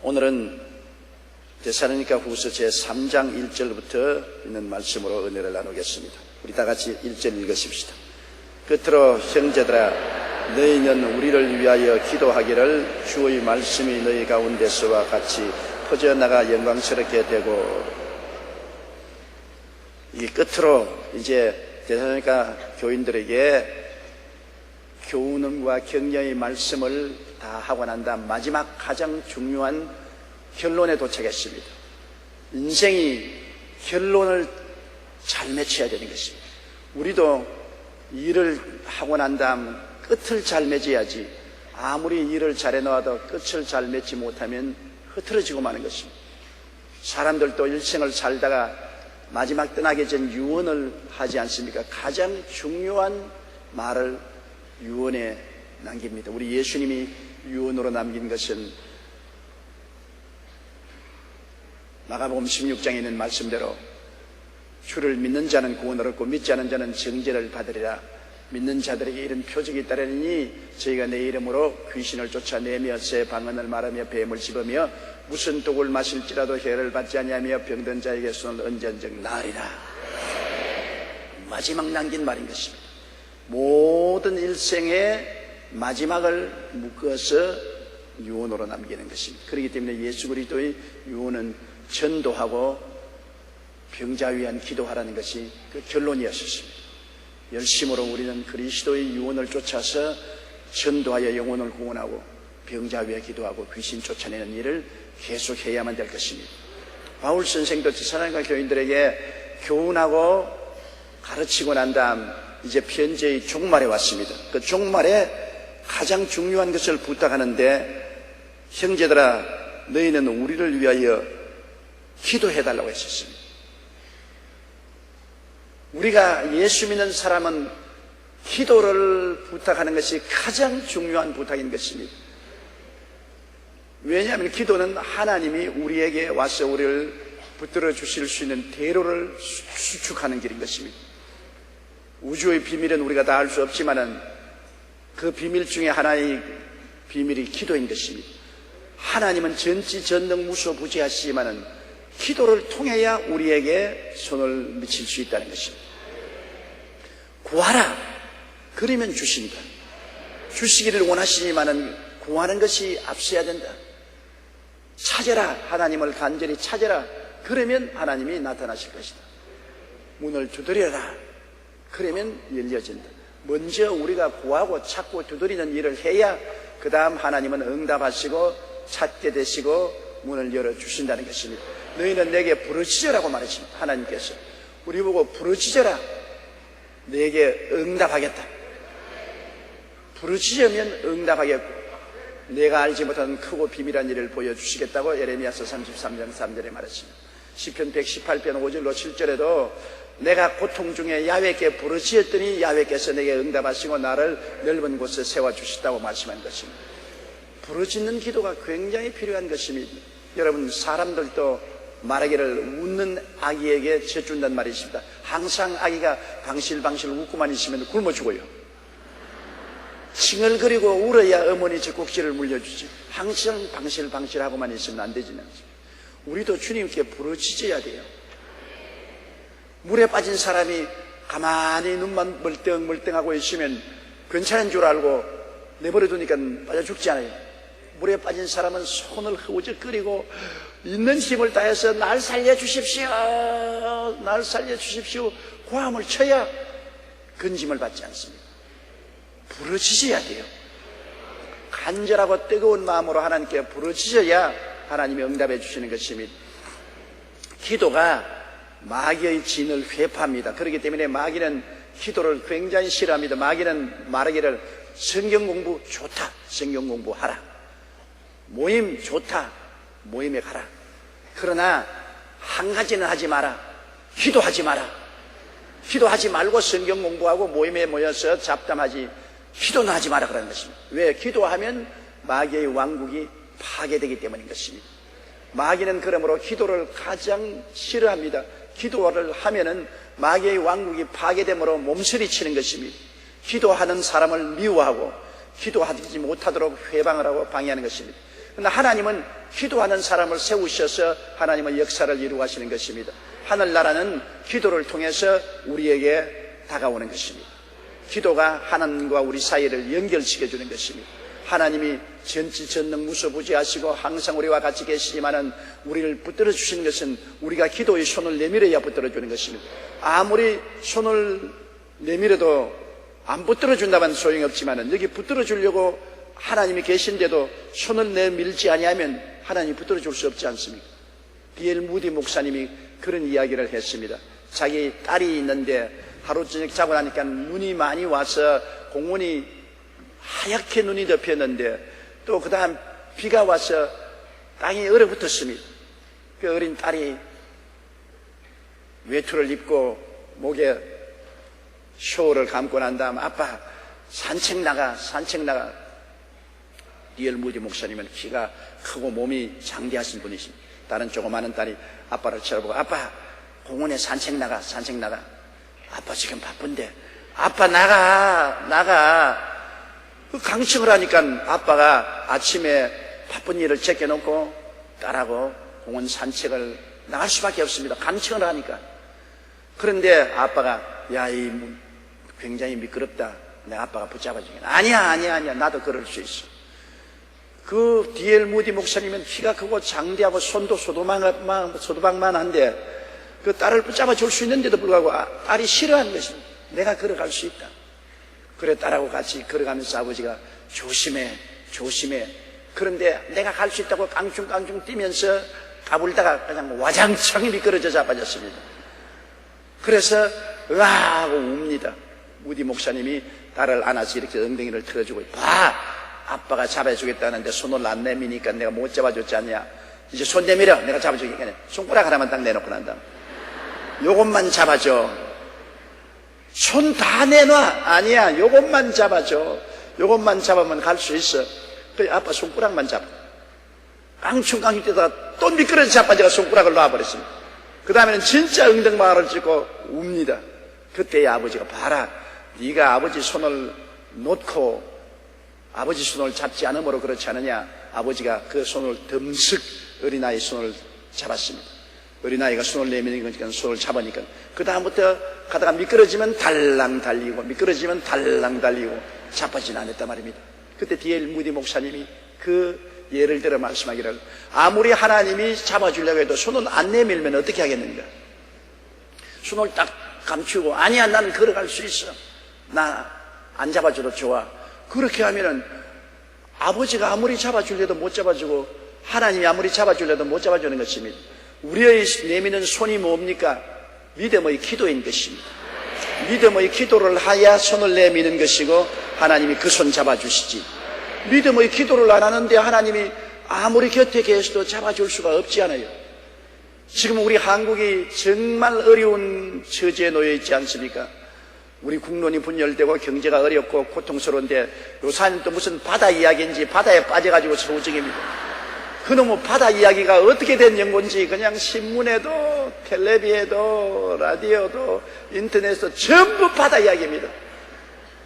오늘은 데살로니가 후서 제3장 1절부터 있는 말씀으로 은혜를 나누겠습니다. 우리 다 같이 1절 읽으십시다. 끝으로 형제들아, 너희는 우리를 위하여 기도하기를 주의 말씀이 너희 가운데서와 같이 퍼져나가 영광스럽게 되고. 이 끝으로 이제 데살로니가 교인들에게 교훈과 격려의 말씀을 다 하고 난 다음 마지막 가장 중요한 결론에 도착했습니다. 인생이 결론을 잘 맺혀야 되는 것입니다. 우리도 일을 하고 난 다음 끝을 잘 맺어야지, 아무리 일을 잘해 놓아도 끝을 잘 맺지 못하면 흐트러지고 마는 것입니다. 사람들도 일생을 살다가 마지막 떠나기 전 유언을 하지 않습니까? 가장 중요한 말을 유언에 남깁니다. 우리 예수님이 유언으로 남긴 것은 마가복음 16장에 있는 말씀대로 주를 믿는 자는 구원을 얻고 믿지 않은 자는 정죄를 받으리라. 믿는 자들에게 이런 표적이 따르니 저희가 내 이름으로 귀신을 쫓아내며 새 방언을 말하며 뱀을 씹으며 무슨 독을 마실지라도 해를 받지 아니하며 병든 자에게 손을 언제든지 나으리라. 마지막 남긴 말인 것입니다. 모든 일생의 마지막을 묶어서 유언으로 남기는 것입니다. 그렇기 때문에 예수 그리스도의 유언은 전도하고 병자 위한 기도하라는 것이 그 결론이었습니다. 열심으로 우리는 그리스도의 유언을 쫓아서 전도하여 영혼을 구원하고 병자 위에 기도하고 귀신 쫓아내는 일을 계속해야만 될 것입니다. 바울 선생도 데살로니가 교인들에게 교훈하고 가르치고 난 다음 이제 편지의 종말에 왔습니다. 그 종말에 가장 중요한 것을 부탁하는데, 형제들아, 너희는 우리를 위하여 기도해달라고 했었습니다. 우리가 예수 믿는 사람은 기도를 부탁하는 것이 가장 중요한 부탁인 것입니다. 왜냐하면 기도는 하나님이 우리에게 와서 우리를 붙들어 주실 수 있는 대로를 수축하는 길인 것입니다. 우주의 비밀은 우리가 다 알 수 없지만은 그 비밀 중에 하나의 비밀이 기도인 것입니다. 하나님은 전지전능무소부지하시지만은 기도를 통해야 우리에게 손을 미칠 수 있다는 것입니다. 구하라, 그러면 주신다. 주시기를 원하시지만은 구하는 것이 앞서야 된다. 찾아라, 하나님을 간절히 찾아라, 그러면 하나님이 나타나실 것이다. 문을 두드려라, 그러면 열려진다. 먼저 우리가 구하고 찾고 두드리는 일을 해야 그 다음 하나님은 응답하시고 찾게 되시고 문을 열어주신다는 것입니다. 너희는 내게 부르짖으라고 말하십니다. 하나님께서 우리 보고 부르짖어라, 내게 응답하겠다. 부르짖으면 응답하겠고 내가 알지 못하는 크고 비밀한 일을 보여주시겠다고 예레미야서 33장 3절에 말했습니다. 시편 118편 5절로 7절에도 내가 고통 중에 야훼께 부르짖었더니 야훼께서 내게 응답하시고 나를 넓은 곳에 세워주셨다고 말씀한 것입니다. 부르짖는 기도가 굉장히 필요한 것입니다. 여러분, 사람들도 말하기를 웃는 아기에게 젖준다는 말이 있습니다. 항상 아기가 방실방실 웃고만 있으면 굶어 죽어요. 칭얼거리고 울어야 어머니 젖꼭지를 물려주지. 항상 방실방실하고만 있으면 안 되지는 않습니다. 우리도 주님께 부르짖어야 돼요. 물에 빠진 사람이 가만히 눈만 멀뚱멀뚱하고 있으면 괜찮은 줄 알고 내버려 두니까 빠져 죽지 않아요. 물에 빠진 사람은 손을 흐우적거리고 있는 힘을 다해서 날 살려주십시오, 날 살려주십시오 고함을 쳐야 건짐을 받지 않습니다. 부르짖어야 돼요. 간절하고 뜨거운 마음으로 하나님께 부르짖어야 하나님이 응답해 주시는 것입니다. 기도가 마귀의 진을 회파합니다. 그렇기 때문에 마귀는 기도를 굉장히 싫어합니다. 마귀는 말하기를 성경 공부 좋다, 성경 공부하라. 모임 좋다, 모임에 가라. 그러나 한 가지는 하지 마라. 기도하지 마라. 기도하지 말고 성경 공부하고 모임에 모여서 잡담하지, 기도는 하지 마라 그러는 것입니다. 왜? 기도하면 마귀의 왕국이 파괴되기 때문인 것입니다. 마귀는 그러므로 기도를 가장 싫어합니다. 기도를 하면은 마귀의 왕국이 파괴됨으로 몸서리치는 것입니다. 기도하는 사람을 미워하고 기도하지 못하도록 회방을 하고 방해하는 것입니다. 그러나 하나님은 기도하는 사람을 세우셔서 하나님은 역사를 이루어가시는 것입니다. 하늘나라는 기도를 통해서 우리에게 다가오는 것입니다. 기도가 하나님과 우리 사이를 연결시켜주는 것입니다. 하나님이 전지전능 무소부지하시고 항상 우리와 같이 계시지만은 우리를 붙들어 주시는 것은 우리가 기도의 손을 내밀어야 붙들어 주는 것입니다. 아무리 손을 내밀어도 안 붙들어 준다면 소용이 없지만은 여기 붙들어 주려고 하나님이 계신데도 손을 내밀지 아니하면 하나님이 붙들어 줄 수 없지 않습니까? D.L. 무디 목사님이 그런 이야기를 했습니다. 자기 딸이 있는데 하루 저녁 자고 나니까 눈이 많이 와서 공원이 하얗게 눈이 덮였는데 또 그 다음 비가 와서 땅이 얼어붙었습니다. 그 어린 딸이 외투를 입고 목에 쇼를 감고 난 다음 아빠 산책 나가. D.L. 무디 목사님은 키가 크고 몸이 장대하신 분이십니다. 다른 조그마한 딸이 아빠를 쳐다보고 아빠 공원에 산책 나가. 아빠 지금 바쁜데. 아빠 나가. 그 강청을 하니까 아빠가 아침에 바쁜 일을 제껴놓고 딸하고 공원 산책을 나갈 수밖에 없습니다. 강청을 하니까. 그런데 아빠가 야, 이 굉장히 미끄럽다. 내 아빠가 붙잡아주겠다. 아니야. 나도 그럴 수 있어. 그 D.L. 무디 목사님은 키가 크고 장대하고 손도 소도박만 한데 그 딸을 붙잡아 줄 수 있는데도 불구하고 딸이 싫어하는 것입니다. 내가 걸어갈 수 있다. 그래 딸하고 같이 걸어가면서 아버지가 조심해. 그런데 내가 갈 수 있다고 깡충깡충 뛰면서 까불다가 그냥 와장창 미끄러져 자빠졌습니다. 그래서 으아 하고 웁니다. 무디 목사님이 딸을 안아서 이렇게 엉덩이를 틀어주고 봐, 아빠가 잡아주겠다는데 손을 안 내미니까 내가 못 잡아줬지 않냐. 이제 손 내밀어. 내가 잡아주겠네. 손가락 하나만 딱 내놓고 난 다음 요것만 잡아줘. 손 다 내놔. 아니야, 요것만 잡아줘. 요것만 잡으면 갈 수 있어. 그래 아빠 손가락만 잡아. 깡충깡충 뛰다가 또 미끄러져 자빠져가 손가락을 놔버렸습니다. 그 다음에는 진짜 엉덩방아를 찍고 웁니다. 그때 아버지가 봐라, 네가 아버지 손을 놓고 아버지 손을 잡지 않으므로 그렇지 않느냐. 아버지가 그 손을 덤슥 어린아이 손을 잡았습니다. 어린아이가 손을 내미는 거니까 손을 잡으니까 그 다음부터 가다가 미끄러지면 달랑 달리고 자빠지는 않았단 말입니다. 그때 D.L. 무디 목사님이 그 예를 들어 말씀하기를 아무리 하나님이 잡아주려고 해도 손을 안 내밀면 어떻게 하겠는가. 손을 딱 감추고 아니야, 나는 걸어갈 수 있어. 나 안 잡아줘도 좋아. 그렇게 하면은 아버지가 아무리 잡아주려도 못 잡아주고 하나님이 아무리 잡아주려도 못 잡아주는 것입니다. 우리의 내미는 손이 뭡니까? 믿음의 기도인 것입니다. 믿음의 기도를 하야 손을 내미는 것이고 하나님이 그 손 잡아주시지. 믿음의 기도를 안 하는데 하나님이 아무리 곁에 계셔도 잡아줄 수가 없지 않아요. 지금 우리 한국이 정말 어려운 처지에 놓여 있지 않습니까? 우리 국론이 분열되고 경제가 어렵고 고통스러운데 요사님 또 무슨 바다 이야기인지 바다에 빠져가지고 서우증입니다. 그놈의 바다 이야기가 어떻게 된 연고인지 그냥 신문에도 텔레비에도 라디오도 인터넷에도 전부 바다 이야기입니다.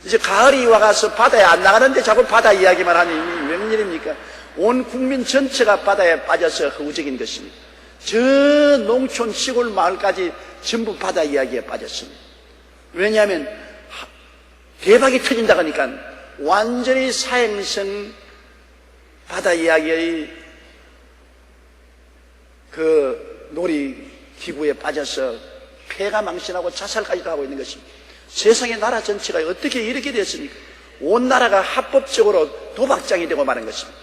이제 가을이 와가서 바다에 안 나가는데 자꾸 바다 이야기만 하니 웬일입니까? 온 국민 전체가 바다에 빠져서 허우적인 것입니다. 저 농촌 시골 마을까지 전부 바다 이야기에 빠졌습니다. 왜냐하면 대박이 터진다고 하니까 완전히 사행성 바다 이야기의 그 놀이기구에 빠져서 폐가 망신하고 자살까지도 하고 있는 것입니다. 세상의 나라 전체가 어떻게 이렇게 됐습니까? 온 나라가 합법적으로 도박장이 되고 마는 것입니다.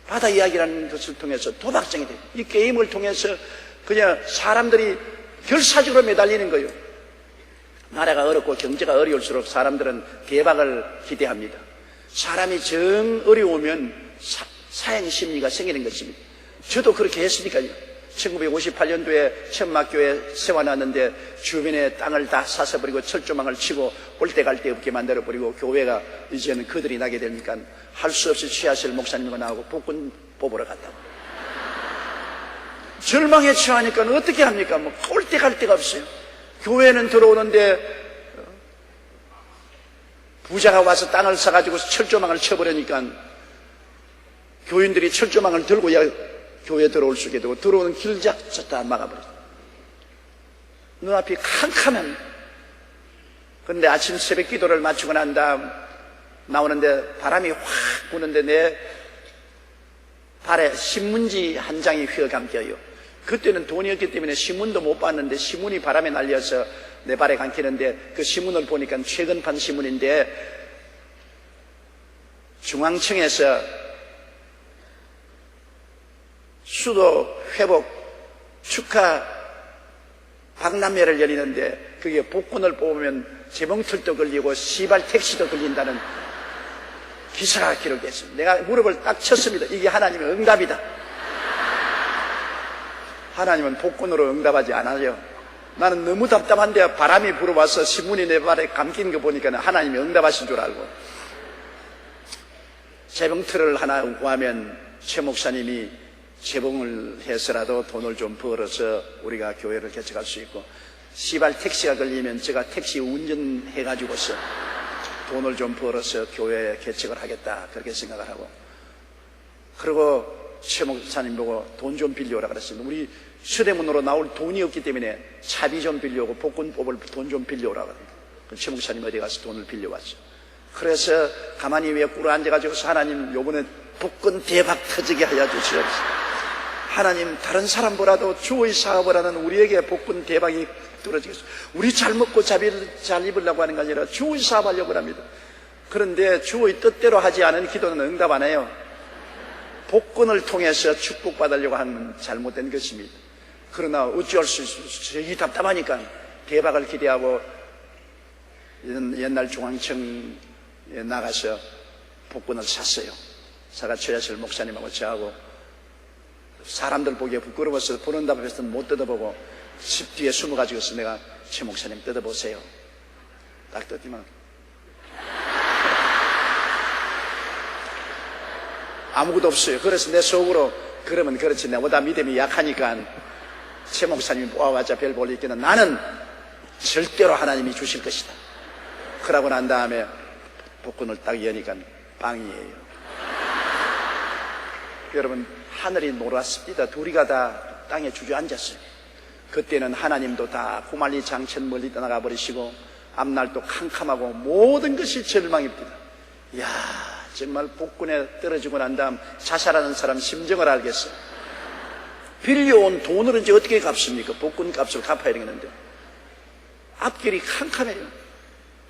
바다 이야기라는 것을 통해서 도박장이 돼요. 이 게임을 통해서 그냥 사람들이 결사적으로 매달리는 거예요. 나라가 어렵고 경제가 어려울수록 사람들은 개박을 기대합니다. 사람이 정 어려우면 사행심리가 생기는 것입니다. 저도 그렇게 했으니까요. 1958년도에 천막교회 세워놨는데 주변에 땅을 다 사서 버리고 철조망을 치고 올 때 갈 데 없게 만들어 버리고 교회가 이제는 그들이 나게 되니까 할 수 없이 취하실 목사님과 나오고 복권 뽑으러 갔다고. 절망에 처하니까 어떻게 합니까? 뭐 올 때 갈 데가 없어요. 교회는 들어오는데 부자가 와서 땅을 사가지고 철조망을 쳐버리니까 교인들이 철조망을 들고야 교회에 들어올 수 있게 되고 들어오는 길자체 다 막아버렸어요. 눈앞이 캄캄합니다. 그런데 아침 새벽 기도를 마치고 난 다음 나오는데 바람이 확 부는데 내 발에 신문지 한 장이 휘어감겨요. 그때는 돈이 없기 때문에 신문도 못 봤는데 신문이 바람에 날려서 내 발에 감기는데 그 신문을 보니까 최근판 신문인데 중앙청에서 수도 회복 축하 박람회를 열리는데 그게 복권을 뽑으면 재봉틀도 걸리고 시발 택시도 걸린다는 기사가 기록됐습니다. 내가 무릎을 딱 쳤습니다. 이게 하나님의 응답이다. 하나님은 복권으로 응답하지 않아요. 나는 너무 답답한데 바람이 불어와서 신문이 내 발에 감긴 거 보니까 하나님이 응답하신 줄 알고 재봉틀을 하나 구하면 최 목사님이 재봉을 해서라도 돈을 좀 벌어서 우리가 교회를 개척할 수 있고 시발 택시가 걸리면 제가 택시 운전해가지고서 돈을 좀 벌어서 교회 개척을 하겠다 그렇게 생각을 하고 그리고 최 목사님 보고 돈 좀 빌려오라 그랬습니다. 우리 서대문으로 나올 돈이 없기 때문에 차비 좀 빌려오고 복권 뽑을 돈 좀 빌려오라 그랬습니다. 최 목사님 어디 가서 돈을 빌려왔죠. 그래서 가만히 왜 꿇어 앉아가지고 하나님 요번에 복권 대박 터지게 하여 주시옵소서. 하나님 다른 사람보다도 주의 사업을 하는 우리에게 복권 대박이 떨어지겠습니다. 우리 잘 먹고 잘 입으려고 하는 게 아니라 주의 사업하려고 합니다. 그런데 주의 뜻대로 하지 않은 기도는 응답 안 해요. 복권을 통해서 축복받으려고 하는 잘못된 것입니다. 그러나 어찌할 수 있어요. 저기 답답하니까 대박을 기대하고 옛날 중앙청에 나가서 복권을 샀어요. 사가 최야실 목사님하고 저하고 사람들 보기에 부끄러워서 보는다고 해서 못 뜯어보고 집 뒤에 숨어가지고서 내가 최 목사님 뜯어보세요. 딱 뜯으면 아무것도 없어요. 그래서 내 속으로 그러면 그렇지 내보다 믿음이 약하니까 최 목사님이 뽑아봤자 별 볼 있기는 나는 절대로 하나님이 주실 것이다. 그러고 난 다음에 복권을 딱 여니까 빵이에요. 여러분 하늘이 놀았습니다. 둘이가 다 땅에 주저앉았어요. 그때는 하나님도 다 후말리 장천 멀리 떠나가 버리시고 앞날도 캄캄하고 모든 것이 절망입니다. 이야 정말 복권에 떨어지고 난 다음 자살하는 사람 심정을 알겠어요. 빌려온 돈을 이제 어떻게 갚습니까? 복권 값을 갚아야 되겠는데 앞길이 캄캄해요.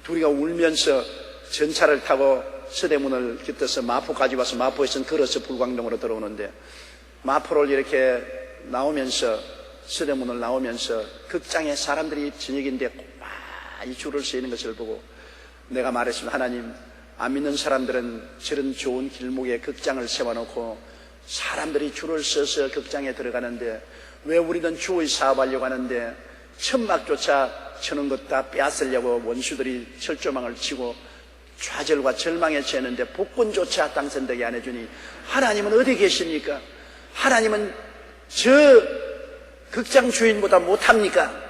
둘이가 울면서 전차를 타고 서대문을 깃들어서 마포까지 와서 마포에서는 걸어서 불광동으로 들어오는데 마포를 이렇게 나오면서 서대문을 나오면서 극장에 사람들이 저녁인데 많이 줄을 서 있는 것을 보고 내가 말했습니다. 하나님 안 믿는 사람들은 저런 좋은 길목에 극장을 세워놓고 사람들이 줄을 서서 극장에 들어가는데 왜 우리는 주의 사업하려고 하는데 천막조차 쳐는 것 다 빼앗으려고 원수들이 철조망을 치고 좌절과 절망에 처했는데 복권조차 당선되게 안 해주니 하나님은 어디 계십니까? 하나님은 저 극장 주인보다 못합니까?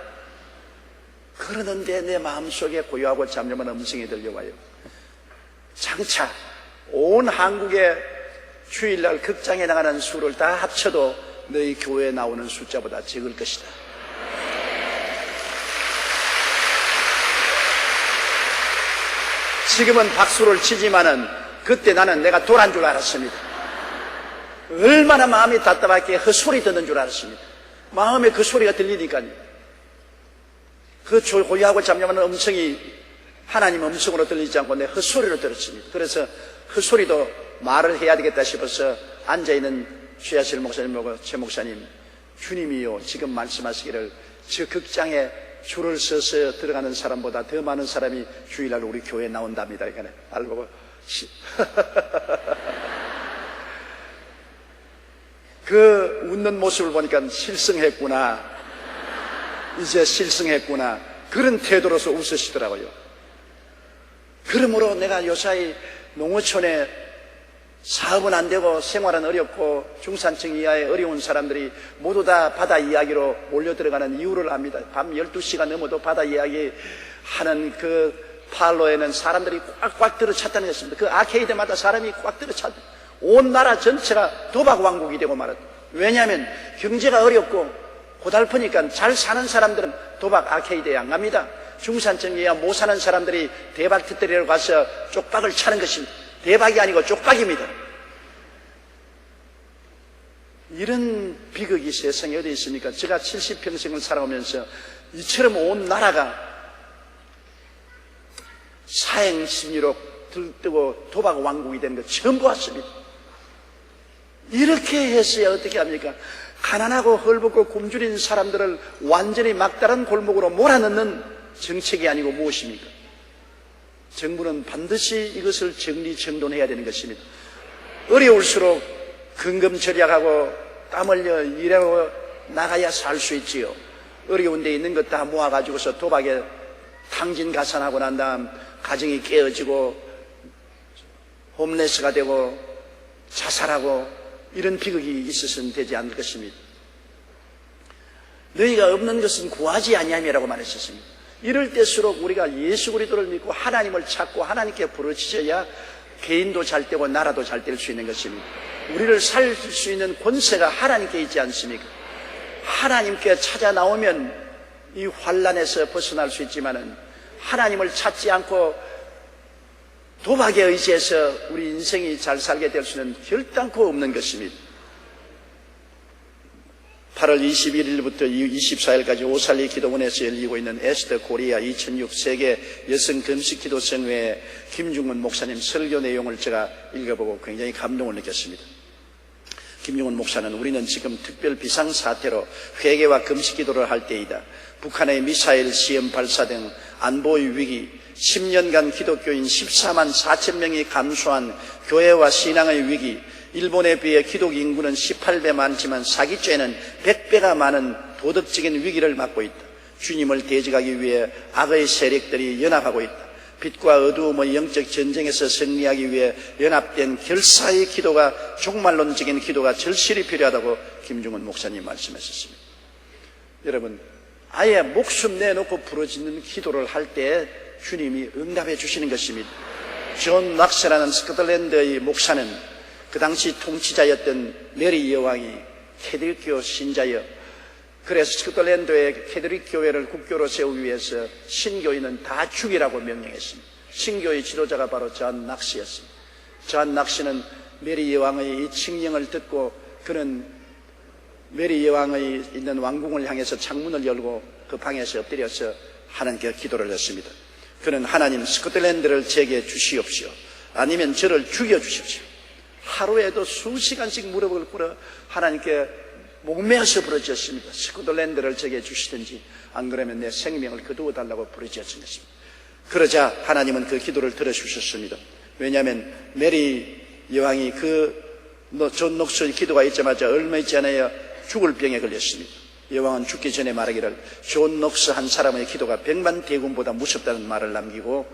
그러는데 내 마음속에 고요하고 잠잠한 음성이 들려와요. 장차 온 한국의 주일날 극장에 나가는 수를 다 합쳐도 너희 교회에 나오는 숫자보다 적을 것이다. 지금은 박수를 치지만은 그때 나는 내가 돌아간 줄 알았습니다. 얼마나 마음이 답답하게 헛소리 듣는 줄 알았습니다. 마음에 그 소리가 들리니까요. 그 고요하고 잠잠한 음성이 하나님 음성으로 들리지 않고 내 헛소리로 들었습니다. 그래서 헛소리도 말을 해야 되겠다 싶어서 앉아있는 최야실 목사님 보고 최 목사님 주님이요 지금 말씀하시기를 저 극장에 줄을 서서 들어가는 사람보다 더 많은 사람이 주일날 우리 교회에 나온답니다. 그러니까 알고 그 웃는 모습을 보니까 실성했구나. 이제 실성했구나. 그런 태도로서 웃으시더라고요. 그러므로 내가 요사이 농어촌에 사업은 안 되고 생활은 어렵고 중산층 이하의 어려운 사람들이 모두 다 바다 이야기로 몰려들어가는 이유를 압니다. 밤 12시가 넘어도 바다 이야기 하는 그 팔로에는 사람들이 꽉꽉 들어찼다는 것입니다. 그 아케이드마다 사람이 꽉 들어찼다. 온 나라 전체가 도박 왕국이 되고 말았다. 왜냐하면 경제가 어렵고 고달프니까 잘 사는 사람들은 도박 아케이드에 안 갑니다. 중산층이야 못 사는 사람들이 대박 터뜨리러 가서 쪽박을 차는 것입니다. 대박이 아니고 쪽박입니다. 이런 비극이 세상에 어디 있습니까? 제가 70평생을 살아오면서 이처럼 온 나라가 사행심리로 들뜨고 도박 왕국이 되는 거 처음 보았습니다. 이렇게 했어야 어떻게 합니까? 가난하고 헐벗고 굶주린 사람들을 완전히 막다른 골목으로 몰아넣는 정책이 아니고 무엇입니까? 정부는 반드시 이것을 정리정돈해야 되는 것입니다. 어려울수록 근금 절약하고 땀 흘려 일하고 나가야 살 수 있지요. 어려운 데 있는 것 다 모아가지고서 도박에 탕진가산하고 난 다음 가정이 깨어지고 홈레스가 되고 자살하고 이런 비극이 있어서는 되지 않을 것입니다. 너희가 없는 것은 구하지 아니함이라고 말했었습니다. 이럴 때일수록 우리가 예수 그리스도를 믿고 하나님을 찾고 하나님께 부르짖어야 개인도 잘 되고 나라도 잘 될 수 있는 것입니다. 우리를 살 수 있는 권세가 하나님께 있지 않습니까? 하나님께 찾아 나오면 이 환난에서 벗어날 수 있지만은 하나님을 찾지 않고 도박에 의지해서 우리 인생이 잘 살게 될 수는 결단코 없는 것입니다. 8월 21일부터 24일까지 오살리 기도원에서 열리고 있는 에스더 코리아 2006 세계 여성 금식 기도 성회에 김중문 목사님 설교 내용을 제가 읽어보고 굉장히 감동을 느꼈습니다. 김중문 목사는 우리는 지금 특별 비상사태로 회개와 금식 기도를 할 때이다. 북한의 미사일 시험 발사 등 안보의 위기, 10년간 기독교인 14만 4천 명이 감소한 교회와 신앙의 위기, 일본에 비해 기독 인구는 18배 많지만 사기죄는 100배가 많은 도덕적인 위기를 맞고 있다. 주님을 대적하기 위해 악의 세력들이 연합하고 있다. 빛과 어두움의 영적 전쟁에서 승리하기 위해 연합된 결사의 기도가, 종말론적인 기도가 절실히 필요하다고 김중훈 목사님 말씀하셨습니다. 여러분, 아예 목숨 내놓고 부르짖는 기도를 할 때 주님이 응답해 주시는 것입니다. 존 낙스라는 스코틀랜드의 목사는 그 당시 통치자였던 메리 여왕이 캐톨릭교 신자여, 그래서 스코틀랜드의 캐톨릭 교회를 국교로 세우기 위해서 신교인은 다 죽이라고 명령했습니다. 신교의 지도자가 바로 존 낙스였습니다. 존 낙스는 메리 여왕의 이 칙령을 듣고 그는 메리 여왕의 있는 왕궁을 향해서 창문을 열고 그 방에서 엎드려서 하나님께 기도를 했습니다. 그는 하나님, 스코틀랜드를 제게 주시옵시오. 아니면 저를 죽여주십시오. 하루에도 수시간씩 무릎을 꿇어 하나님께 목매어서 부르짖었습니다. 스코틀랜드를 제게 주시든지 안 그러면 내 생명을 거두어 달라고 부르짖었던 것입니다. 그러자 하나님은 그 기도를 들어주셨습니다. 왜냐하면 메리 여왕이 존 녹스의 기도가 있자마자 얼마 있지 않아야 죽을 병에 걸렸습니다. 여왕은 죽기 전에 말하기를 존 녹스 한 사람의 기도가 100만 대군보다 무섭다는 말을 남기고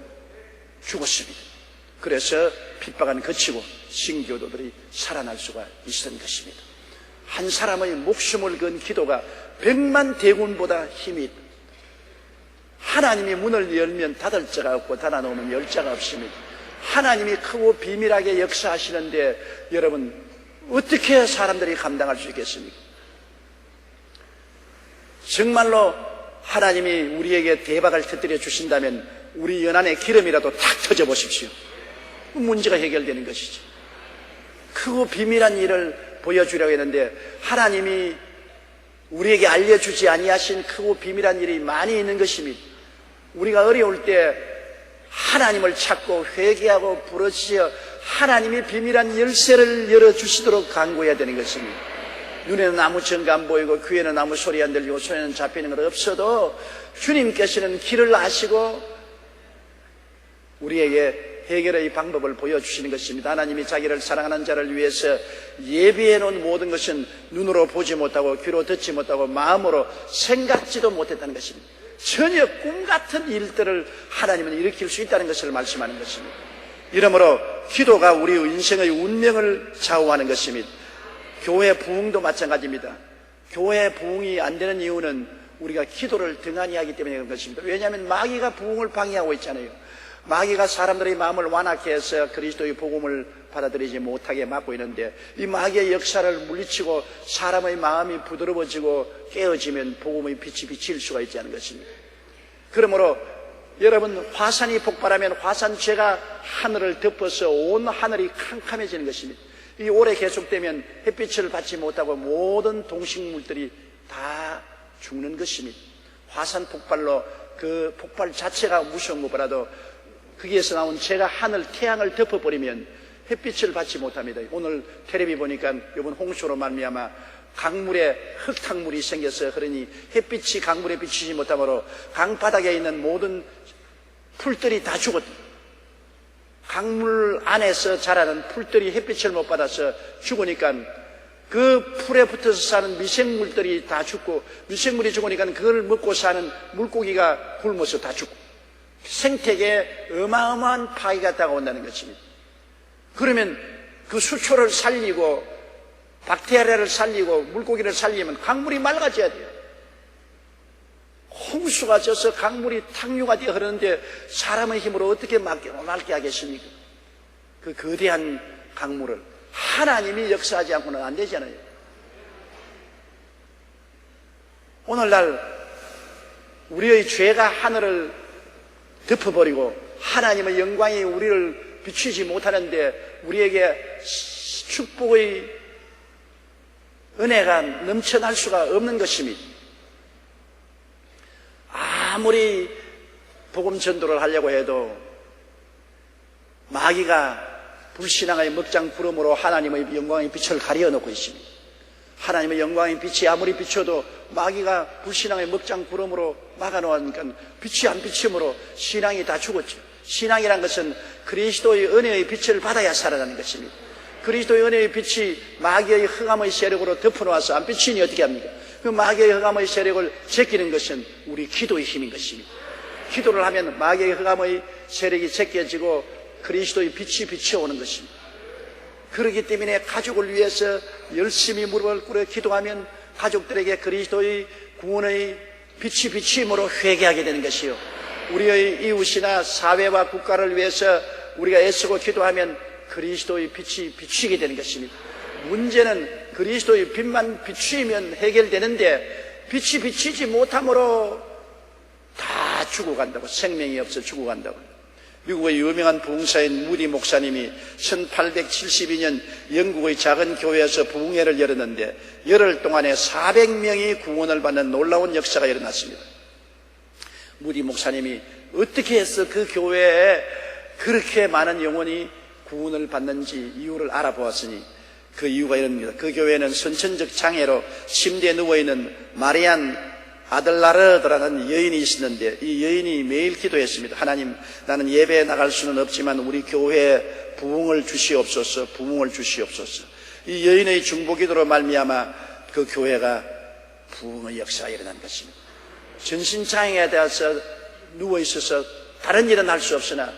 죽었습니다. 그래서 핍박은 그치고 신교도들이 살아날 수가 있었던 것입니다. 한 사람의 목숨을 건 기도가 100만 대군보다 힘이 있다. 하나님이 문을 열면 닫을 자가 없고 닫아놓으면 열 자가 없습니다. 하나님이 크고 비밀하게 역사하시는데 여러분 어떻게 사람들이 감당할 수 있겠습니까? 정말로 하나님이 우리에게 대박을 터뜨려 주신다면 우리 연안에 기름이라도 탁 터져 보십시오. 문제가 해결되는 것이죠. 크고 비밀한 일을 보여주려고 했는데 하나님이 우리에게 알려주지 아니하신 크고 비밀한 일이 많이 있는 것입니다. 우리가 어려울 때 하나님을 찾고 회개하고 부르짖어 하나님이 비밀한 열쇠를 열어주시도록 간구해야 되는 것입니다. 눈에는 아무 증거 안 보이고 귀에는 아무 소리 안 들리고 손에는 잡히는 것 없어도 주님께서는 길을 아시고 우리에게 해결의 방법을 보여주시는 것입니다. 하나님이 자기를 사랑하는 자를 위해서 예비해 놓은 모든 것은 눈으로 보지 못하고 귀로 듣지 못하고 마음으로 생각지도 못했다는 것입니다. 전혀 꿈 같은 일들을 하나님은 일으킬 수 있다는 것을 말씀하는 것입니다. 이러므로 기도가 우리 인생의 운명을 좌우하는 것입니다. 교회 부흥도 마찬가지입니다. 교회 부흥이 안 되는 이유는 우리가 기도를 등한히 하기 때문에 그런 것입니다. 왜냐하면 마귀가 부흥을 방해하고 있잖아요. 마귀가 사람들의 마음을 완악케 해서 그리스도의 복음을 받아들이지 못하게 막고 있는데, 이 마귀의 역사를 물리치고 사람의 마음이 부드러워지고 깨어지면 복음의 빛이 비칠 수가 있지 않은 것입니다. 그러므로 여러분, 화산이 폭발하면 화산재가 하늘을 덮어서 온 하늘이 캄캄해지는 것입니다. 이 오래 계속되면 햇빛을 받지 못하고 모든 동식물들이 다 죽는 것입니다. 화산 폭발로 그 폭발 자체가 무서운 것보다도 거기에서 나온 재가 태양을 덮어버리면 햇빛을 받지 못합니다. 오늘 텔레비 보니까 이번 홍수로 말미암아 강물에 흙탕물이 생겨서, 그러니 햇빛이 강물에 비치지 못하므로 강바닥에 있는 모든 풀들이 다 죽었다. 강물 안에서 자라는 풀들이 햇빛을 못 받아서 죽으니까 그 풀에 붙어서 사는 미생물들이 다 죽고, 미생물이 죽으니까 그걸 먹고 사는 물고기가 굶어서 다 죽고, 생태계에 어마어마한 파괴가 다가온다는 것입니다. 그러면 그 수초를 살리고 박테리아를 살리고 물고기를 살리면 강물이 맑아져야 돼요. 홍수가 져서 강물이 탕류가 되어 흐르는데 사람의 힘으로 어떻게 맑게 하겠습니까? 그 거대한 강물을 하나님이 역사하지 않고는 안 되잖아요. 오늘날 우리의 죄가 하늘을 덮어버리고 하나님의 영광이 우리를 비추지 못하는데, 우리에게 축복의 은혜가 넘쳐날 수가 없는 것입니다. 아무리 복음 전도를 하려고 해도 마귀가 불신앙의 먹장 구름으로 하나님의 영광의 빛을 가려놓고 있습니다. 하나님의 영광의 빛이 아무리 비춰도 마귀가 불신앙의 먹장 구름으로 막아놓으니까 빛이 안 비침으로 신앙이 다 죽었죠. 신앙이란 것은 그리스도의 은혜의 빛을 받아야 살아나는 것입니다. 그리스도의 은혜의 빛이 마귀의 흑암의 세력으로 덮어놓아서 안 비치니 어떻게 합니까? 그 마귀의 흑암의 세력을 제끼는 것은 우리 기도의 힘인 것입니다. 기도를 하면 마귀의 흑암의 세력이 제껴지고 그리스도의 빛이 비쳐오는 것입니다. 그렇기 때문에 가족을 위해서 열심히 무릎을 꿇어 기도하면 가족들에게 그리스도의 구원의 빛이 비침으로 회개하게 되는 것이요, 우리의 이웃이나 사회와 국가를 위해서 우리가 애쓰고 기도하면 그리스도의 빛이 비치게 되는 것입니다. 문제는 그리스도의 빛만 비추면 해결되는데, 빛이 비치지 못함으로 다 죽어간다고, 생명이 없어 죽어간다고. 미국의 유명한 부흥사인 무디 목사님이 1872년 영국의 작은 교회에서 부흥회를 열었는데 열흘 동안에 400명이 구원을 받는 놀라운 역사가 일어났습니다. 무디 목사님이 어떻게 해서 그 교회에 그렇게 많은 영혼이 구원을 받는지 이유를 알아보았으니 그 이유가 이럽니다. 그 교회는 선천적 장애로 침대에 누워있는 마리안 아들라르드라는 여인이 있었는데, 이 여인이 매일 기도했습니다. 하나님, 나는 예배에 나갈 수는 없지만 우리 교회에 부흥을 주시옵소서, 부흥을 주시옵소서. 이 여인의 중보기도로 말미암아 그 교회가 부흥의 역사가 일어난 것입니다. 전신장애에 대해서 누워있어서 다른 일은 할 수 없으나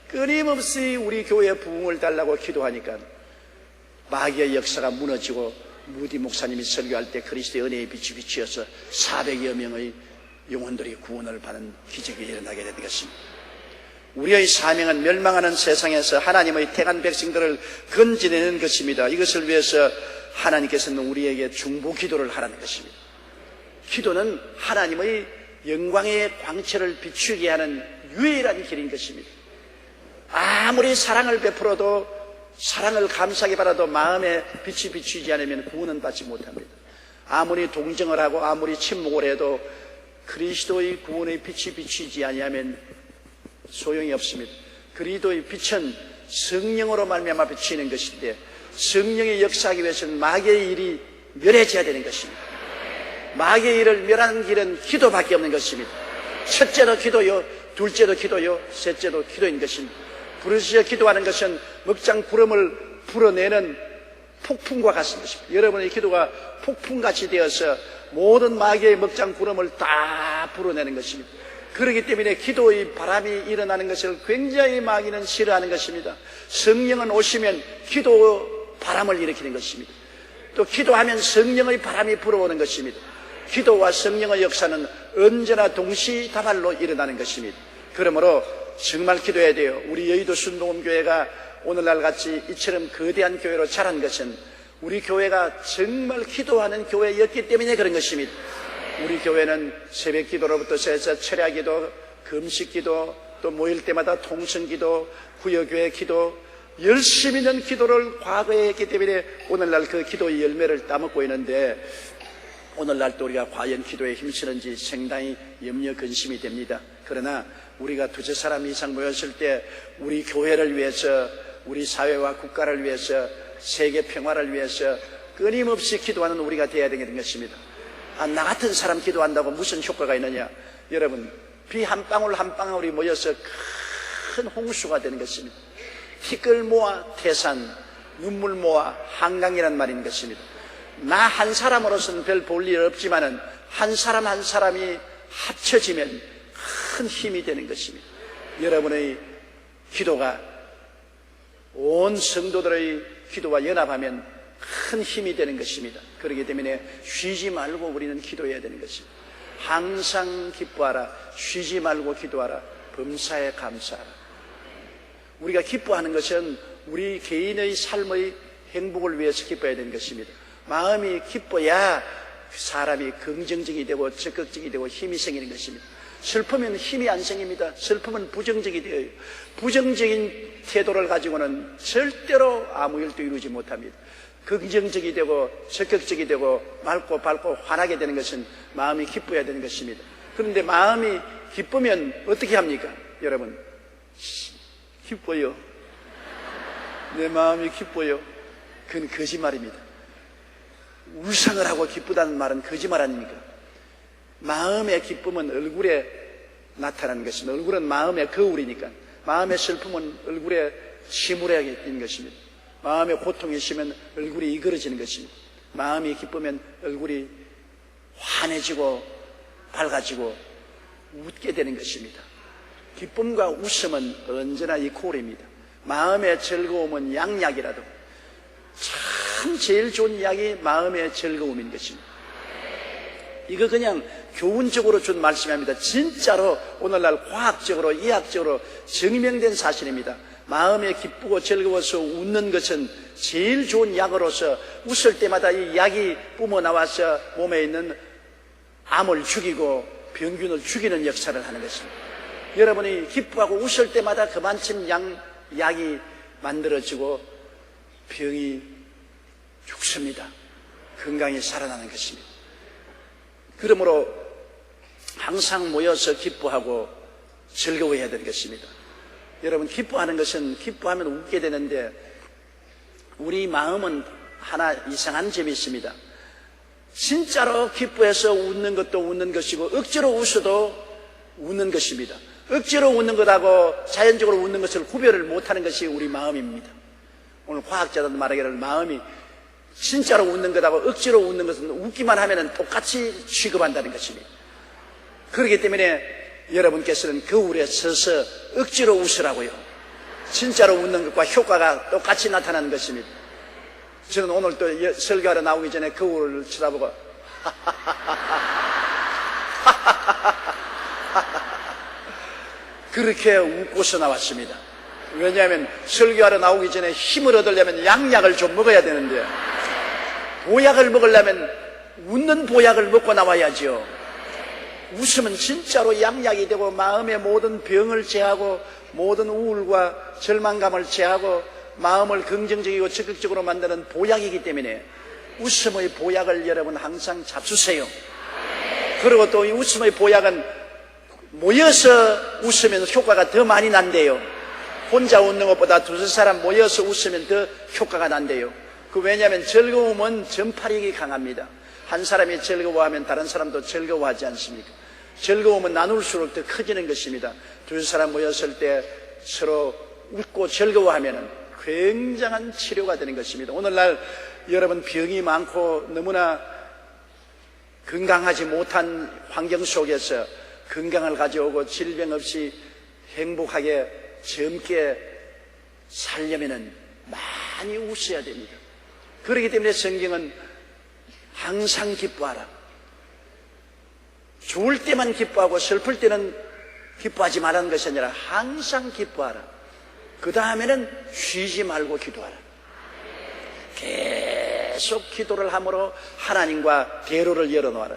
끊임없이 우리 교회에 부흥을 달라고 기도하니까 마귀의 역사가 무너지고, 무디 목사님이 설교할 때 그리스도의 은혜의 빛이 비치어서 400여 명의 영혼들이 구원을 받는 기적이 일어나게 된 것입니다. 우리의 사명은 멸망하는 세상에서 하나님의 택한 백성들을 건져내는 것입니다. 이것을 위해서 하나님께서는 우리에게 중보 기도를 하라는 것입니다. 기도는 하나님의 영광의 광채를 비추게 하는 유일한 길인 것입니다. 아무리 사랑을 베풀어도, 사랑을 감사하게 받아도 마음에 빛이 비추지 않으면 구원은 받지 못합니다. 아무리 동정을 하고 아무리 침묵을 해도 그리스도의 구원의 빛이 비추지 아니하면 소용이 없습니다. 그리스도의 빛은 성령으로 말미암아 비치는 것인데, 성령의 역사하기 위해서는 마귀의 일이 멸해져야 되는 것입니다. 마귀의 일을 멸하는 길은 기도밖에 없는 것입니다. 첫째도 기도요, 둘째도 기도요, 셋째도 기도인 것입니다. 부르짖어 기도하는 것은 먹장 구름을 불어내는 폭풍과 같은 것입니다. 여러분의 기도가 폭풍같이 되어서 모든 마귀의 먹장 구름을 다 불어내는 것입니다. 그렇기 때문에 기도의 바람이 일어나는 것을 굉장히 마귀는 싫어하는 것입니다. 성령은 오시면 기도 바람을 일으키는 것입니다. 또 기도하면 성령의 바람이 불어오는 것입니다. 기도와 성령의 역사는 언제나 동시다발로 일어나는 것입니다. 그러므로 정말 기도해야 돼요. 우리 여의도 순복음교회가 오늘날 같이 이처럼 거대한 교회로 자란 것은 우리 교회가 정말 기도하는 교회였기 때문에 그런 것입니다. 우리 교회는 새벽 기도로부터 시작해서 철야 기도, 금식 기도, 또 모일 때마다 통성 기도, 구여교회 기도, 열심히 있는 기도를 과거에 했기 때문에 오늘날 그 기도의 열매를 따먹고 있는데, 오늘날 또 우리가 과연 기도에 힘쓰는지 상당히 염려 근심이 됩니다. 그러나 우리가 두세 사람 이상 모였을 때 우리 교회를 위해서, 우리 사회와 국가를 위해서, 세계 평화를 위해서 끊임없이 기도하는 우리가 되어야 되는 것입니다. 나 같은 사람 기도한다고 무슨 효과가 있느냐? 여러분, 비 한 방울 한 방울이 모여서 큰 홍수가 되는 것입니다. 티끌 모아 태산, 눈물 모아 한강이라는 말인 것입니다. 나 한 사람으로서는 별 볼 일 없지만은 한 사람 한 사람이 합쳐지면 큰 힘이 되는 것입니다. 여러분의 기도가 온 성도들의 기도와 연합하면 큰 힘이 되는 것입니다. 그렇기 때문에 쉬지 말고 우리는 기도해야 되는 것입니다. 항상 기뻐하라, 쉬지 말고 기도하라, 범사에 감사하라. 우리가 기뻐하는 것은 우리 개인의 삶의 행복을 위해서 기뻐해야 되는 것입니다. 마음이 기뻐야 사람이 긍정적이 되고 적극적이 되고 힘이 생기는 것입니다. 슬프면 힘이 안 생깁니다. 슬픔은 부정적이 되어요. 부정적인 태도를 가지고는 절대로 아무 일도 이루지 못합니다. 긍정적이 되고 적극적이 되고 맑고 밝고 환하게 되는 것은 마음이 기뻐야 되는 것입니다. 그런데 마음이 기쁘면 어떻게 합니까? 여러분, 기뻐요. 내 마음이 기뻐요. 그건 거짓말입니다. 울상을 하고 기쁘다는 말은 거짓말 아닙니까? 마음의 기쁨은 얼굴에 나타나는 것입니다. 얼굴은 마음의 거울이니까. 마음의 슬픔은 얼굴에 침울하게 있는 것입니다. 마음의 고통이 있으면 얼굴이 이그러지는 것입니다. 마음이 기쁘면 얼굴이 환해지고 밝아지고 웃게 되는 것입니다. 기쁨과 웃음은 언제나 이퀄입니다. 마음의 즐거움은 양약이라도 참 제일 좋은 약이 마음의 즐거움인 것입니다. 이거 그냥 교훈적으로 준 말씀입니다. 진짜로 오늘날 과학적으로 이학적으로 증명된 사실입니다. 마음에 기쁘고 즐거워서 웃는 것은 제일 좋은 약으로서 웃을 때마다 이 약이 뿜어나와서 몸에 있는 암을 죽이고 병균을 죽이는 역할을 하는 것입니다. 여러분이 기뻐하고 웃을 때마다 그만큼 약이 만들어지고 병이 죽습니다. 건강히 살아나는 것입니다. 그러므로 항상 모여서 기뻐하고 즐거워해야 되는 것입니다. 여러분, 기뻐하는 것은 기뻐하면 웃게 되는데 우리 마음은 하나 이상한 점이 있습니다. 진짜로 기뻐해서 웃는 것도 웃는 것이고 억지로 웃어도 웃는 것입니다. 억지로 웃는 것하고 자연적으로 웃는 것을 구별을 못하는 것이 우리 마음입니다. 오늘 과학자들도 말하기를 마음이 진짜로 웃는 것하고 억지로 웃는 것은 웃기만 하면 똑같이 취급한다는 것입니다. 그렇기 때문에 여러분께서는 거울에 서서 억지로 웃으라고요. 진짜로 웃는 것과 효과가 똑같이 나타나는 것입니다. 저는 오늘 또 설교하러 나오기 전에 거울을 쳐다보고 그렇게 웃고서 나왔습니다. 왜냐하면 설교하러 나오기 전에 힘을 얻으려면 양약을 좀 먹어야 되는데 보약을 먹으려면 웃는 보약을 먹고 나와야죠. 웃으면 진짜로 양약이 되고 마음의 모든 병을 제하고 모든 우울과 절망감을 제하고 마음을 긍정적이고 적극적으로 만드는 보약이기 때문에 웃음의 보약을 여러분 항상 잡수세요. 그리고 또 이 웃음의 보약은 모여서 웃으면 효과가 더 많이 난대요. 혼자 웃는 것보다 두세 사람 모여서 웃으면 더 효과가 난대요. 왜냐하면 즐거움은 전파력이 강합니다. 한 사람이 즐거워하면 다른 사람도 즐거워하지 않습니까? 즐거움은 나눌수록 더 커지는 것입니다. 두 사람 모였을 때 서로 웃고 즐거워하면 굉장한 치료가 되는 것입니다. 오늘날 여러분 병이 많고 너무나 건강하지 못한 환경 속에서 건강을 가져오고 질병 없이 행복하게 젊게 살려면 많이 웃어야 됩니다. 그렇기 때문에 성경은 항상 기뻐하라. 좋을 때만 기뻐하고 슬플 때는 기뻐하지 말라는 것이 아니라 항상 기뻐하라. 그 다음에는 쉬지 말고 기도하라. 계속 기도를 함으로 하나님과 대로를 열어놓아라.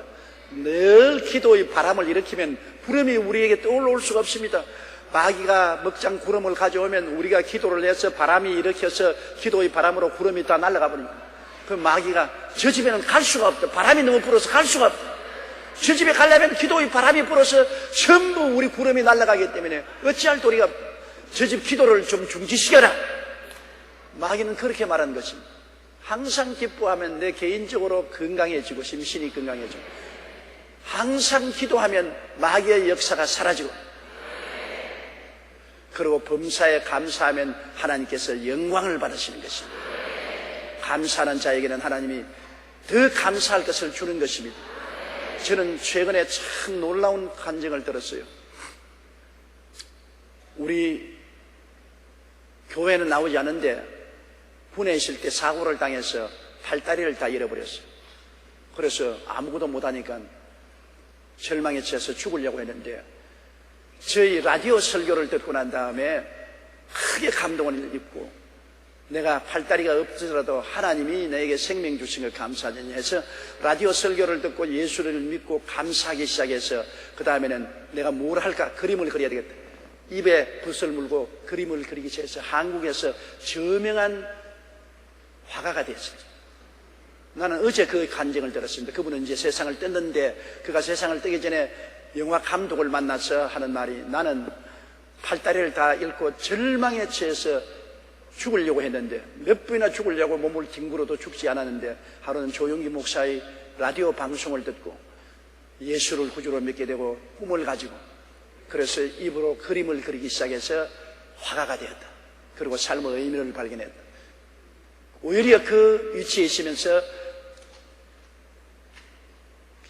늘 기도의 바람을 일으키면 구름이 우리에게 떠올라올 수가 없습니다. 마귀가 먹장 구름을 가져오면 우리가 기도를 해서 바람이 일으켜서 기도의 바람으로 구름이 다 날아가 버립니다. 그 마귀가 저 집에는 갈 수가 없다. 바람이 너무 불어서 갈 수가 없다. 저 집에 가려면 기도의 바람이 불어서 전부 우리 구름이 날아가기 때문에 어찌할 도리가 없다. 저 집 기도를 좀 중지시켜라. 마귀는 그렇게 말하는 것입니다. 항상 기뻐하면 내 개인적으로 건강해지고 심신이 건강해지고, 항상 기도하면 마귀의 역사가 사라지고, 그리고 범사에 감사하면 하나님께서 영광을 받으시는 것입니다. 감사하는 자에게는 하나님이 더 감사할 것을 주는 것입니다. 저는 최근에 참 놀라운 간증을 들었어요. 우리 교회는 나오지 않는데 군에 있을 때 사고를 당해서 팔다리를 다 잃어버렸어요. 그래서 아무것도 못하니까 절망에 처해서 죽으려고 했는데 저희 라디오 설교를 듣고 난 다음에 크게 감동을 입고, 내가 팔다리가 없더라도 하나님이 내게 생명 주신 걸 감사하니 해서 라디오 설교를 듣고 예수를 믿고 감사하기 시작해서, 그 다음에는 내가 뭘 할까? 그림을 그려야 되겠다. 입에 붓을 물고 그림을 그리기 시작해서 한국에서 저명한 화가가 됐어요. 나는 어제 그 간증을 들었습니다. 그분은 이제 세상을 떴는데, 그가 세상을 뜨기 전에 영화 감독을 만나서 하는 말이, 나는 팔다리를 다 잃고 절망에 처해서 죽으려고 했는데, 몇 번이나 죽으려고 몸을 뒹굴어도 죽지 않았는데, 하루는 조용기 목사의 라디오 방송을 듣고 예수를 구주로 믿게 되고 꿈을 가지고, 그래서 입으로 그림을 그리기 시작해서 화가가 되었다. 그리고 삶의 의미를 발견했다. 오히려 그 위치에 있으면서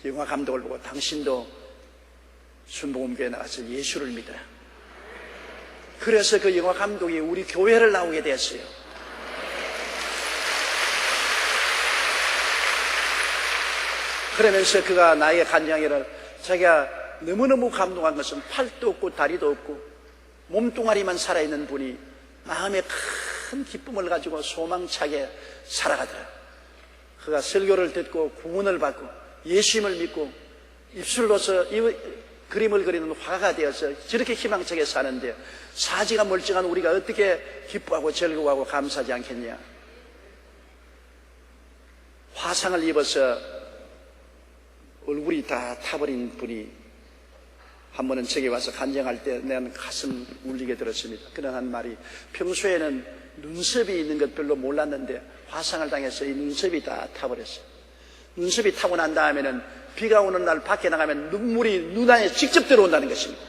영화 감독을 보고, 당신도 순복음교회에 나가서 예수를 믿어라. 그래서 그 영화 감독이 우리 교회를 나오게 됐어요. 그러면서 그가 나에게 간증하기를, 자기가 너무너무 감동한 것은 팔도 없고 다리도 없고 몸뚱아리만 살아있는 분이 마음에 큰 기쁨을 가지고 소망차게 살아가더라. 그가 설교를 듣고 구원을 받고 예수님을 믿고 입술로서 그림을 그리는 화가가 되어서 저렇게 희망차게 사는데, 사지가 멀쩡한 우리가 어떻게 기뻐하고 즐거워하고 감사하지 않겠냐. 화상을 입어서 얼굴이 다 타버린 분이 한 번은 저기 와서 간증할 때 내가 가슴 울리게 들었습니다. 그러한 말이, 평소에는 눈썹이 있는 것 별로 몰랐는데 화상을 당해서 이 눈썹이 다 타버렸어요. 눈썹이 타고 난 다음에는 비가 오는 날 밖에 나가면 눈물이 눈 안에 직접 들어온다는 것입니다.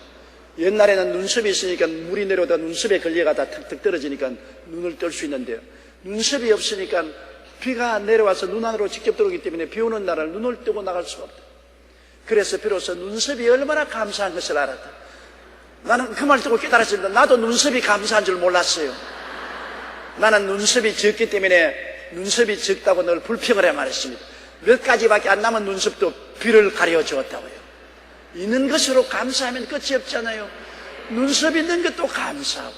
옛날에는 눈썹이 있으니까 물이 내려오다 눈썹에 걸려가다 턱턱 떨어지니까 눈을 뜰 수 있는데요, 눈썹이 없으니까 비가 내려와서 눈 안으로 직접 들어오기 때문에 비 오는 날은 눈을 뜨고 나갈 수가 없다. 그래서 비로소 눈썹이 얼마나 감사한 것을 알았다. 나는 그 말 듣고 깨달았습니다. 나도 눈썹이 감사한 줄 몰랐어요. 나는 눈썹이 적기 때문에 눈썹이 적다고 늘 불평을 해 말했습니다. 몇 가지밖에 안 남은 눈썹도 비를 가려주었다고요. 있는 것으로 감사하면 끝이 없잖아요. 눈썹 있는 것도 감사하고,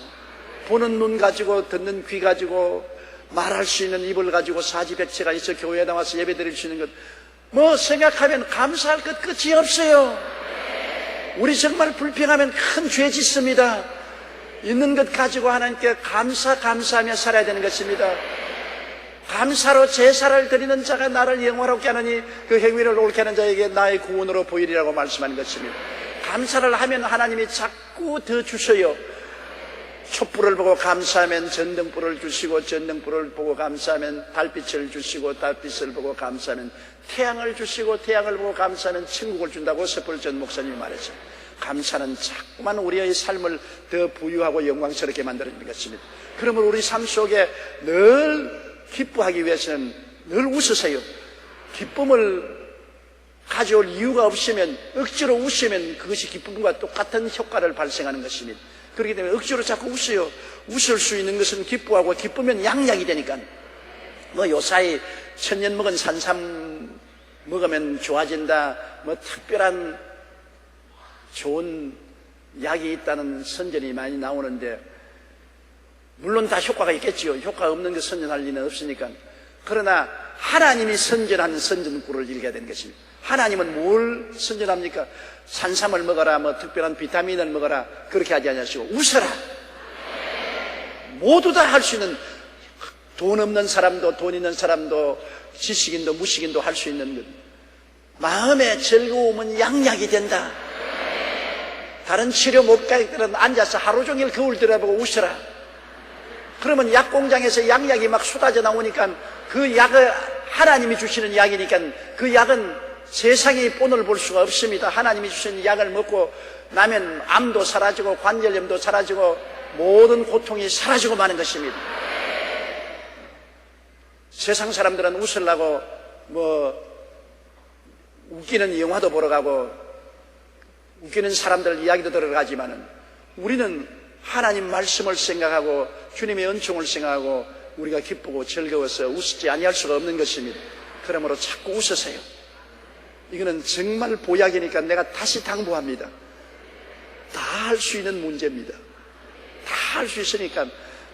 보는 눈 가지고 듣는 귀 가지고 말할 수 있는 입을 가지고 사지백체가 있어 교회에 나와서 예배 드릴 수 있는 것, 뭐 생각하면 감사할 것 끝이 없어요. 우리 정말 불평하면 큰 죄 짓습니다. 있는 것 가지고 하나님께 감사하며 살아야 되는 것입니다. 감사로 제사를 드리는 자가 나를 영화롭게 하느니 그 행위를 옳게 하는 자에게 나의 구원으로 보이리라고 말씀하는 것입니다. 감사를 하면 하나님이 자꾸 더 주셔요. 촛불을 보고 감사하면 전등불을 주시고, 전등불을 보고 감사하면 달빛을 주시고, 달빛을 보고 감사하면 태양을 주시고, 태양을 보고 감사하면 천국을 준다고 서풀 전 목사님이 말했죠. 감사는 자꾸만 우리의 삶을 더 부유하고 영광스럽게 만들어주는 것입니다. 그러므로 우리 삶 속에 늘 기뻐하기 위해서는 늘 웃으세요. 기쁨을 가져올 이유가 없으면, 억지로 웃으면 그것이 기쁨과 똑같은 효과를 발생하는 것입니다. 그렇기 때문에 억지로 자꾸 웃어요. 웃을 수 있는 것은 기뻐하고, 기쁘면 양약이 되니까. 뭐 요사이 천년 먹은 산삼 먹으면 좋아진다, 뭐 특별한 좋은 약이 있다는 선전이 많이 나오는데, 물론 다 효과가 있겠지요. 효과 없는 거 선전할 리는 없으니까. 그러나 하나님이 선전하는 선전구를 읽어야 되는 것입니다. 하나님은 뭘 선전합니까? 산삼을 먹어라, 뭐 특별한 비타민을 먹어라, 그렇게 하지 않으시고 웃어라. 모두 다 할 수 있는, 돈 없는 사람도 돈 있는 사람도 지식인도 무식인도 할 수 있는 것. 마음의 즐거움은 양약이 된다. 다른 치료 못가들은 앉아서 하루 종일 거울 들여다보고 웃어라. 그러면 약공장에서 양약이 막 쏟아져 나오니까 그 약을 하나님이 주시는 약이니까 그 약은 세상의 본을 볼 수가 없습니다. 하나님이 주시는 약을 먹고 나면 암도 사라지고 관절염도 사라지고 모든 고통이 사라지고 마는 것입니다. 세상 사람들은 웃으려고 뭐 웃기는 영화도 보러 가고 웃기는 사람들 이야기도 들어가지만은 우리는 하나님 말씀을 생각하고 주님의 은총을 생각하고 우리가 기쁘고 즐거워서 웃지 아니할 수가 없는 것입니다. 그러므로 자꾸 웃으세요. 이거는 정말 보약이니까 내가 다시 당부합니다. 다 할 수 있는 문제입니다. 다 할 수 있으니까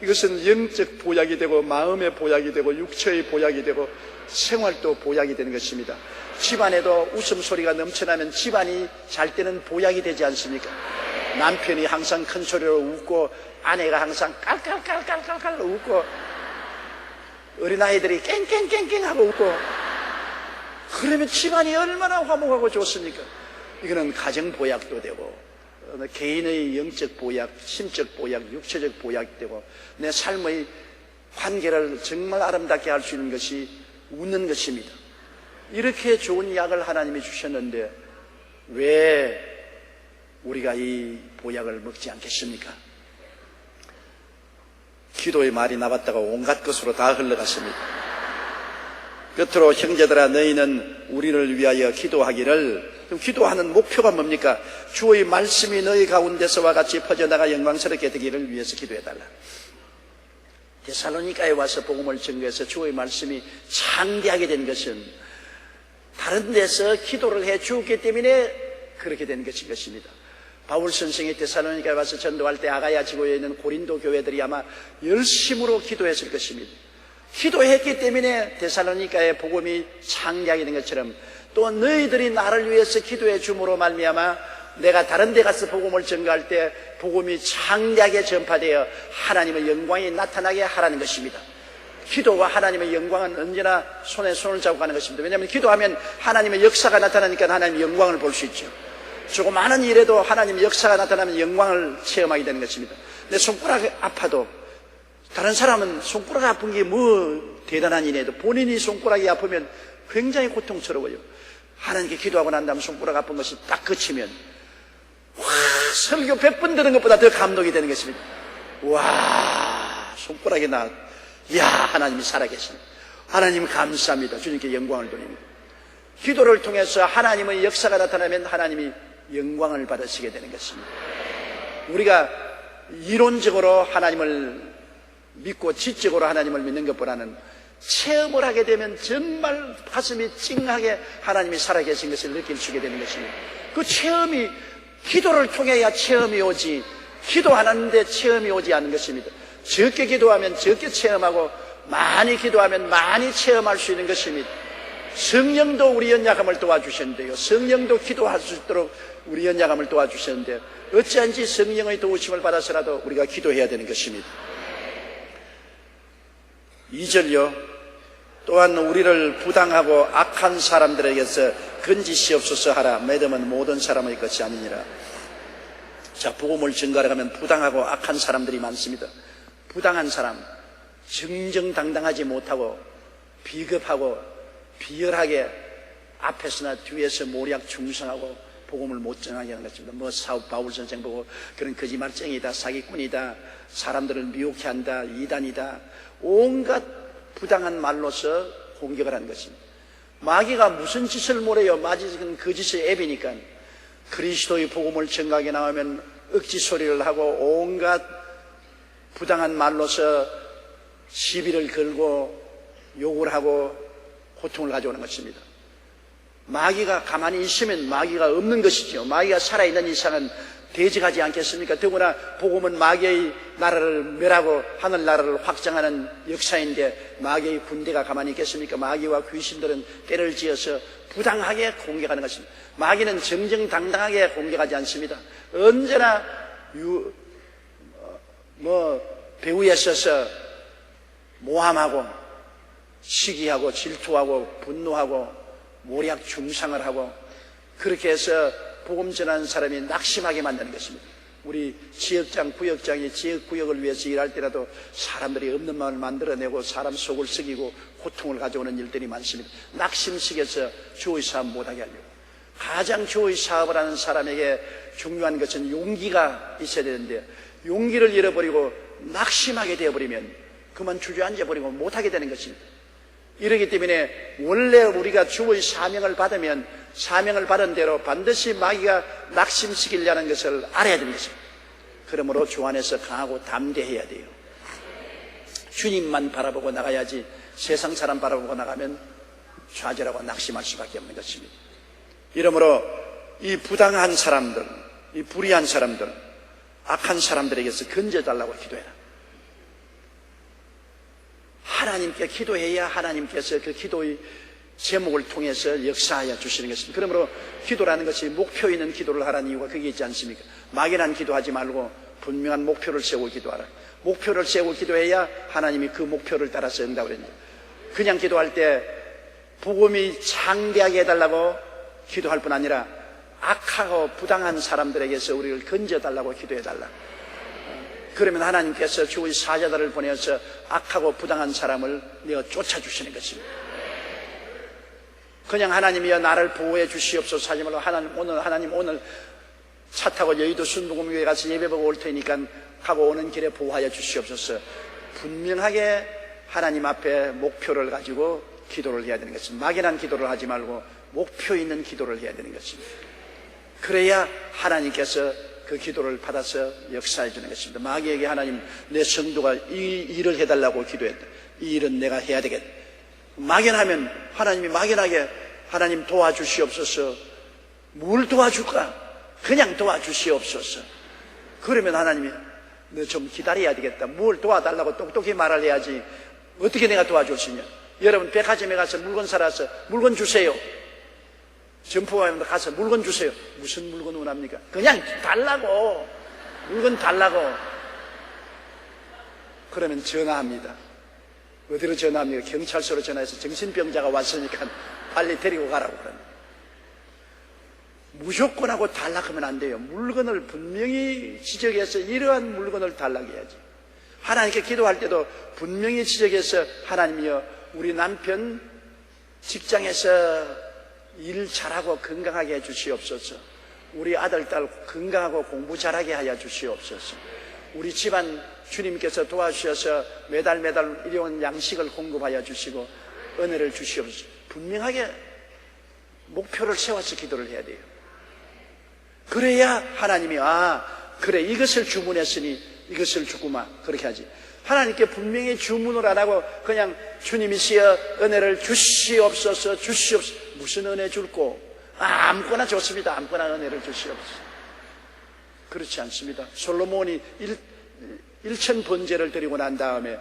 이것은 영적 보약이 되고 마음의 보약이 되고 육체의 보약이 되고 생활도 보약이 되는 것입니다. 집안에도 웃음소리가 넘쳐나면 집안이 잘 때는 보약이 되지 않습니까? 남편이 항상 큰 소리로 웃고 아내가 항상 깔깔깔깔깔깔 웃고 어린아이들이 깽깽깽깽 하고 웃고 그러면 집안이 얼마나 화목하고 좋습니까? 이거는 가정 보약도 되고 개인의 영적 보약, 심적 보약, 육체적 보약이 되고 내 삶의 관계를 정말 아름답게 할 수 있는 것이 웃는 것입니다. 이렇게 좋은 약을 하나님이 주셨는데 왜 우리가 이 보약을 먹지 않겠습니까? 기도의 말이 나왔다가 온갖 것으로 다 흘러갔습니다. 끝으로 형제들아 너희는 우리를 위하여 기도하기를. 그럼 기도하는 목표가 뭡니까? 주의 말씀이 너희 가운데서와 같이 퍼져나가 영광스럽게 되기를 위해서 기도해달라. 데살로니가에 와서 복음을 전거해서 주의 말씀이 창대하게 된 것은 다른 데서 기도를 해 주었기 때문에 그렇게 된 것인 것입니다. 바울 선생이 데살로니가에 와서 전도할 때 아가야 지구에 있는 고린도 교회들이 아마 열심으로 기도했을 것입니다. 기도했기 때문에 데살로니가의 복음이 창대하게 된 것처럼 또 너희들이 나를 위해서 기도해 줌으로 말미암아 내가 다른 데 가서 복음을 전가할 때 복음이 창대하게 전파되어 하나님의 영광이 나타나게 하라는 것입니다. 기도와 하나님의 영광은 언제나 손에 손을 잡고 가는 것입니다. 왜냐하면 기도하면 하나님의 역사가 나타나니까 하나님의 영광을 볼 수 있죠. 조그마한 일에도 하나님의 역사가 나타나면 영광을 체험하게 되는 것입니다. 내 손가락이 아파도 다른 사람은 손가락 아픈 게 뭐 대단한 일이에도 본인이 손가락이 아프면 굉장히 고통스러워요. 하나님께 기도하고 난 다음 손가락 아픈 것이 딱 그치면 와, 설교 100번 들은 것보다 더 감동이 되는 것입니다. 와, 손가락이 야, 하나님이 살아계십니다. 하나님 감사합니다. 주님께 영광을 돌립니다. 기도를 통해서 하나님의 역사가 나타나면 하나님이 영광을 받으시게 되는 것입니다. 우리가 이론적으로 하나님을 믿고 지적으로 하나님을 믿는 것보다는 체험을 하게 되면 정말 가슴이 찡하게 하나님이 살아계신 것을 느낄 수 있게 되는 것입니다. 그 체험이 기도를 통해야 체험이 오지 기도 안 하는데 체험이 오지 않는 것입니다. 적게 기도하면 적게 체험하고 많이 기도하면 많이 체험할 수 있는 것입니다. 성령도 우리 연약함을 도와주셨는데요. 성령도 기도할 수 있도록 우리 연약함을 도와주셨는데 어찌한지 성령의 도우심을 받아서라도 우리가 기도해야 되는 것입니다. 2절요. 또한 우리를 부당하고 악한 사람들에게서 건지시옵소서 하라. 매덤은 모든 사람의 것이 아니니라. 자, 복음을 전가하러 가면 부당하고 악한 사람들이 많습니다. 부당한 사람, 정정당당하지 못하고 비겁하고 비열하게 앞에서나 뒤에서 모략 충성하고 복음을 못 전하게 하는 것입니다. 뭐 바울 선생 보고 그런 거짓말쟁이다, 사기꾼이다, 사람들을 미혹해 한다, 이단이다, 온갖 부당한 말로서 공격을 하는 것입니다. 마귀가 무슨 짓을 모래요? 마귀는 그 짓의 앱이니까 그리스도의 복음을 전가하게 나오면 억지 소리를 하고 온갖 부당한 말로서 시비를 걸고 욕을 하고 고통을 가져오는 것입니다. 마귀가 가만히 있으면 마귀가 없는 것이죠. 마귀가 살아있는 이상은 대적하지 않겠습니까? 더구나 복음은 마귀의 나라를 멸하고 하늘나라를 확장하는 역사인데 마귀의 군대가 가만히 있겠습니까? 마귀와 귀신들은 때를 지어서 부당하게 공격하는 것입니다. 마귀는 정정당당하게 공격하지 않습니다. 언제나 배후에 서서 모함하고 시기하고 질투하고 분노하고 모략 중상을 하고 그렇게 해서 복음 전하는 사람이 낙심하게 만드는 것입니다. 우리 지역장, 구역장이 지역구역을 위해서 일할 때라도 사람들이 없는 마음을 만들어내고 사람 속을 썩이고 고통을 가져오는 일들이 많습니다. 낙심시켜서 주의 사업 못하게 하려고. 가장 주의 사업을 하는 사람에게 중요한 것은 용기가 있어야 되는데 용기를 잃어버리고 낙심하게 되어버리면 그만 주저앉아버리고 못하게 되는 것입니다. 이러기 때문에 원래 우리가 주의 사명을 받으면 사명을 받은 대로 반드시 마귀가 낙심시키려는 것을 알아야 되는 것입니다. 그러므로 주 안에서 강하고 담대해야 돼요. 주님만 바라보고 나가야지 세상 사람 바라보고 나가면 좌절하고 낙심할 수밖에 없는 것입니다. 이러므로 이 부당한 사람들, 이 불의한 사람들, 악한 사람들에게서 건져달라고 기도해라. 하나님께 기도해야 하나님께서 그 기도의 제목을 통해서 역사하여 주시는 것입니다. 그러므로 기도라는 것이 목표 있는 기도를 하라는 이유가 그게 있지 않습니까? 막연한 기도하지 말고 분명한 목표를 세우고 기도하라. 목표를 세우고 기도해야 하나님이 그 목표를 따라서 응답을 합니다. 그냥 기도할 때 복음이 창대하게 해달라고 기도할 뿐 아니라 악하고 부당한 사람들에게서 우리를 건져달라고 기도해달라. 그러면 하나님께서 주의 사자들을 보내서 악하고 부당한 사람을 내가 쫓아주시는 것입니다. 그냥 하나님이여 나를 보호해 주시옵소서 하지 말고 하나님 오늘 차 타고 여의도 순복음교회 가서 예배보고 올 테니까 가고 오는 길에 보호하여 주시옵소서. 분명하게 하나님 앞에 목표를 가지고 기도를 해야 되는 것입니다. 막연한 기도를 하지 말고 목표 있는 기도를 해야 되는 것입니다. 그래야 하나님께서 그 기도를 받아서 역사해 주는 것입니다. 마귀에게 하나님 내 성도가 이 일을 해달라고 기도했다. 이 일은 내가 해야 되겠다. 막연하면 하나님이 막연하게 하나님 도와주시옵소서. 뭘 도와줄까? 그냥 도와주시옵소서. 그러면 하나님이 너 좀 기다려야 되겠다. 뭘 도와달라고 똑똑히 말을 해야지. 어떻게 내가 도와줄 수 있냐? 여러분 백화점에 가서 물건 사라서 물건 주세요. 점포에 가서 물건 주세요. 무슨 물건 원합니까? 그냥 달라고. 물건 달라고. 그러면 전화합니다. 어디로 전화합니까? 경찰서로 전화해서 정신병자가 왔으니까 빨리 데리고 가라고 그럽니다. 무조건 하고 달라하면 안 돼요. 물건을 분명히 지적해서 이러한 물건을 달라고 해야지. 하나님께 기도할 때도 분명히 지적해서 하나님이여 우리 남편 직장에서 일 잘하고 건강하게 해 주시옵소서. 우리 아들 딸 건강하고 공부 잘하게 하여 주시옵소서. 우리 집안 주님께서 도와주셔서 매달 일용한 양식을 공급하여 주시고 은혜를 주시옵소서. 분명하게 목표를 세워서 기도를 해야 돼요. 그래야 하나님이 그래 이것을 주문했으니 이것을 주구마 그렇게 하지. 하나님께 분명히 주문을 안 하고 그냥 주님이시여 은혜를 주시옵소서 주시옵소서. 무슨 은혜 줄고 아무거나 좋습니다. 아무거나 은혜를 주시옵소서. 그렇지 않습니다. 솔로몬이 1천 번제를 드리고 난 다음에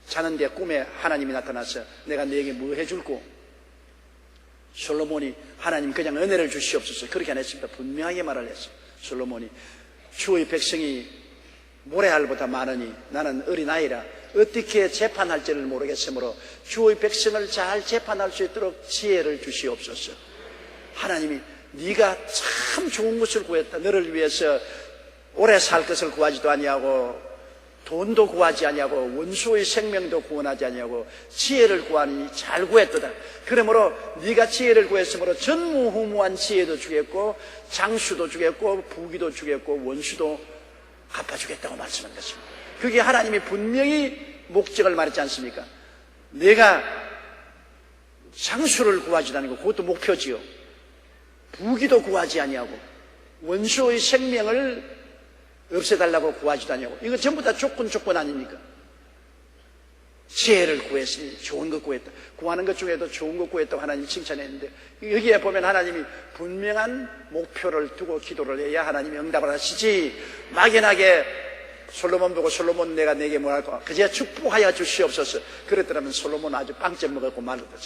자는데 꿈에 하나님이 나타나서 내가 너에게 뭐 해줄고 솔로몬이 하나님 그냥 은혜를 주시옵소서 그렇게 안 했습니다. 분명하게 말을 했어요. 솔로몬이 주의 백성이 모래알보다 많으니 나는 어린아이라 어떻게 재판할지를 모르겠으므로 주의 백성을 잘 재판할 수 있도록 지혜를 주시옵소서. 하나님이 네가 참 좋은 것을 구했다. 너를 위해서 오래 살 것을 구하지도 아니하고 돈도 구하지 아니하고 원수의 생명도 구원하지 아니하고 지혜를 구하니 잘 구했도다. 그러므로 네가 지혜를 구했으므로 전무후무한 지혜도 주겠고 장수도 주겠고 부귀도 주겠고 원수도 갚아주겠다고 말씀한 것입니다. 그게 하나님이 분명히 목적을 말했지 않습니까? 내가 장수를 구하지도 않고 그것도 목표지요. 부귀도 구하지 아니하고 원수의 생명을 없애달라고 구하지도 않냐고. 이거 전부 다 조건 아닙니까? 지혜를 구했으니 좋은 것 구했다. 구하는 것 중에도 좋은 것 구했다고 하나님 칭찬했는데, 여기에 보면 하나님이 분명한 목표를 두고 기도를 해야 하나님이 응답을 하시지, 막연하게 솔로몬 보고 솔로몬 내가 내게 뭘 할까, 그저 축복하여 주시옵소서 그랬더라면 솔로몬 아주 빵점 먹었고 말았다.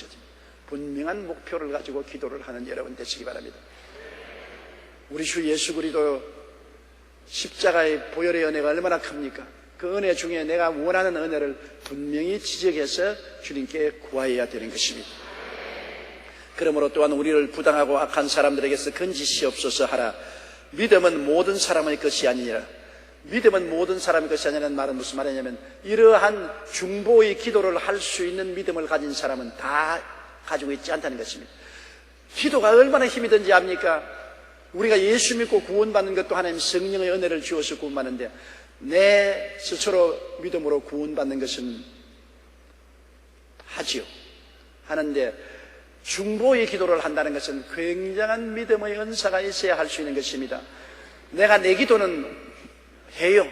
분명한 목표를 가지고 기도를 하는 여러분 되시기 바랍니다. 우리 주 예수 그리스도 십자가의 보혈의 은혜가 얼마나 큽니까? 그 은혜 중에 내가 원하는 은혜를 분명히 지적해서 주님께 구하여야 되는 것입니다. 그러므로 또한 우리를 부당하고 악한 사람들에게서 건지시옵소서 하라. 믿음은 모든 사람의 것이 아니니라. 믿음은 모든 사람의 것이 아니라는 말은 무슨 말이냐면, 이러한 중보의 기도를 할 수 있는 믿음을 가진 사람은 다 가지고 있지 않다는 것입니다. 기도가 얼마나 힘이 든지 압니까? 우리가 예수 믿고 구원받는 것도 하나님 성령의 은혜를 주어서 구원받는데, 내 스스로 믿음으로 구원받는 것은 하지요. 하는데 중보의 기도를 한다는 것은 굉장한 믿음의 은사가 있어야 할 수 있는 것입니다. 내가 내 기도는 해요.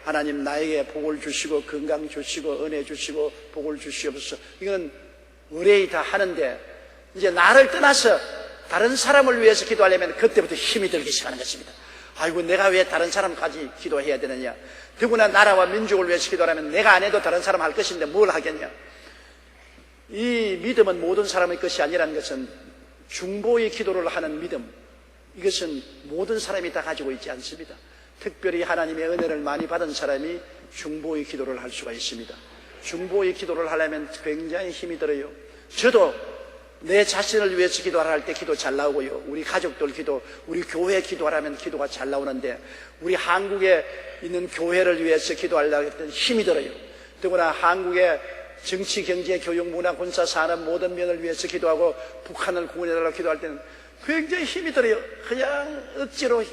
하나님 나에게 복을 주시고 건강 주시고 은혜 주시고 복을 주시옵소서. 이건 의뢰이 다 하는데, 이제 나를 떠나서 다른 사람을 위해서 기도하려면 그때부터 힘이 들기 시작하는 것입니다. 아이고, 내가 왜 다른 사람까지 기도해야 되느냐. 더구나 나라와 민족을 위해서 기도하려면 내가 안 해도 다른 사람 할 것인데 뭘 하겠냐. 이 믿음은 모든 사람의 것이 아니라는 것은, 중보의 기도를 하는 믿음, 이것은 모든 사람이 다 가지고 있지 않습니다. 특별히 하나님의 은혜를 많이 받은 사람이 중보의 기도를 할 수가 있습니다. 중보의 기도를 하려면 굉장히 힘이 들어요. 저도 내 자신을 위해서 기도할 때 기도 잘 나오고요. 우리 가족들 기도, 우리 교회 기도하려면 기도가 잘 나오는데, 우리 한국에 있는 교회를 위해서 기도하려고 했더니 힘이 들어요. 더구나 한국의 정치, 경제, 교육, 문화, 군사, 산업 모든 면을 위해서 기도하고 북한을 구원해달라고 기도할 때는 굉장히 힘이 들어요. 그냥 억지로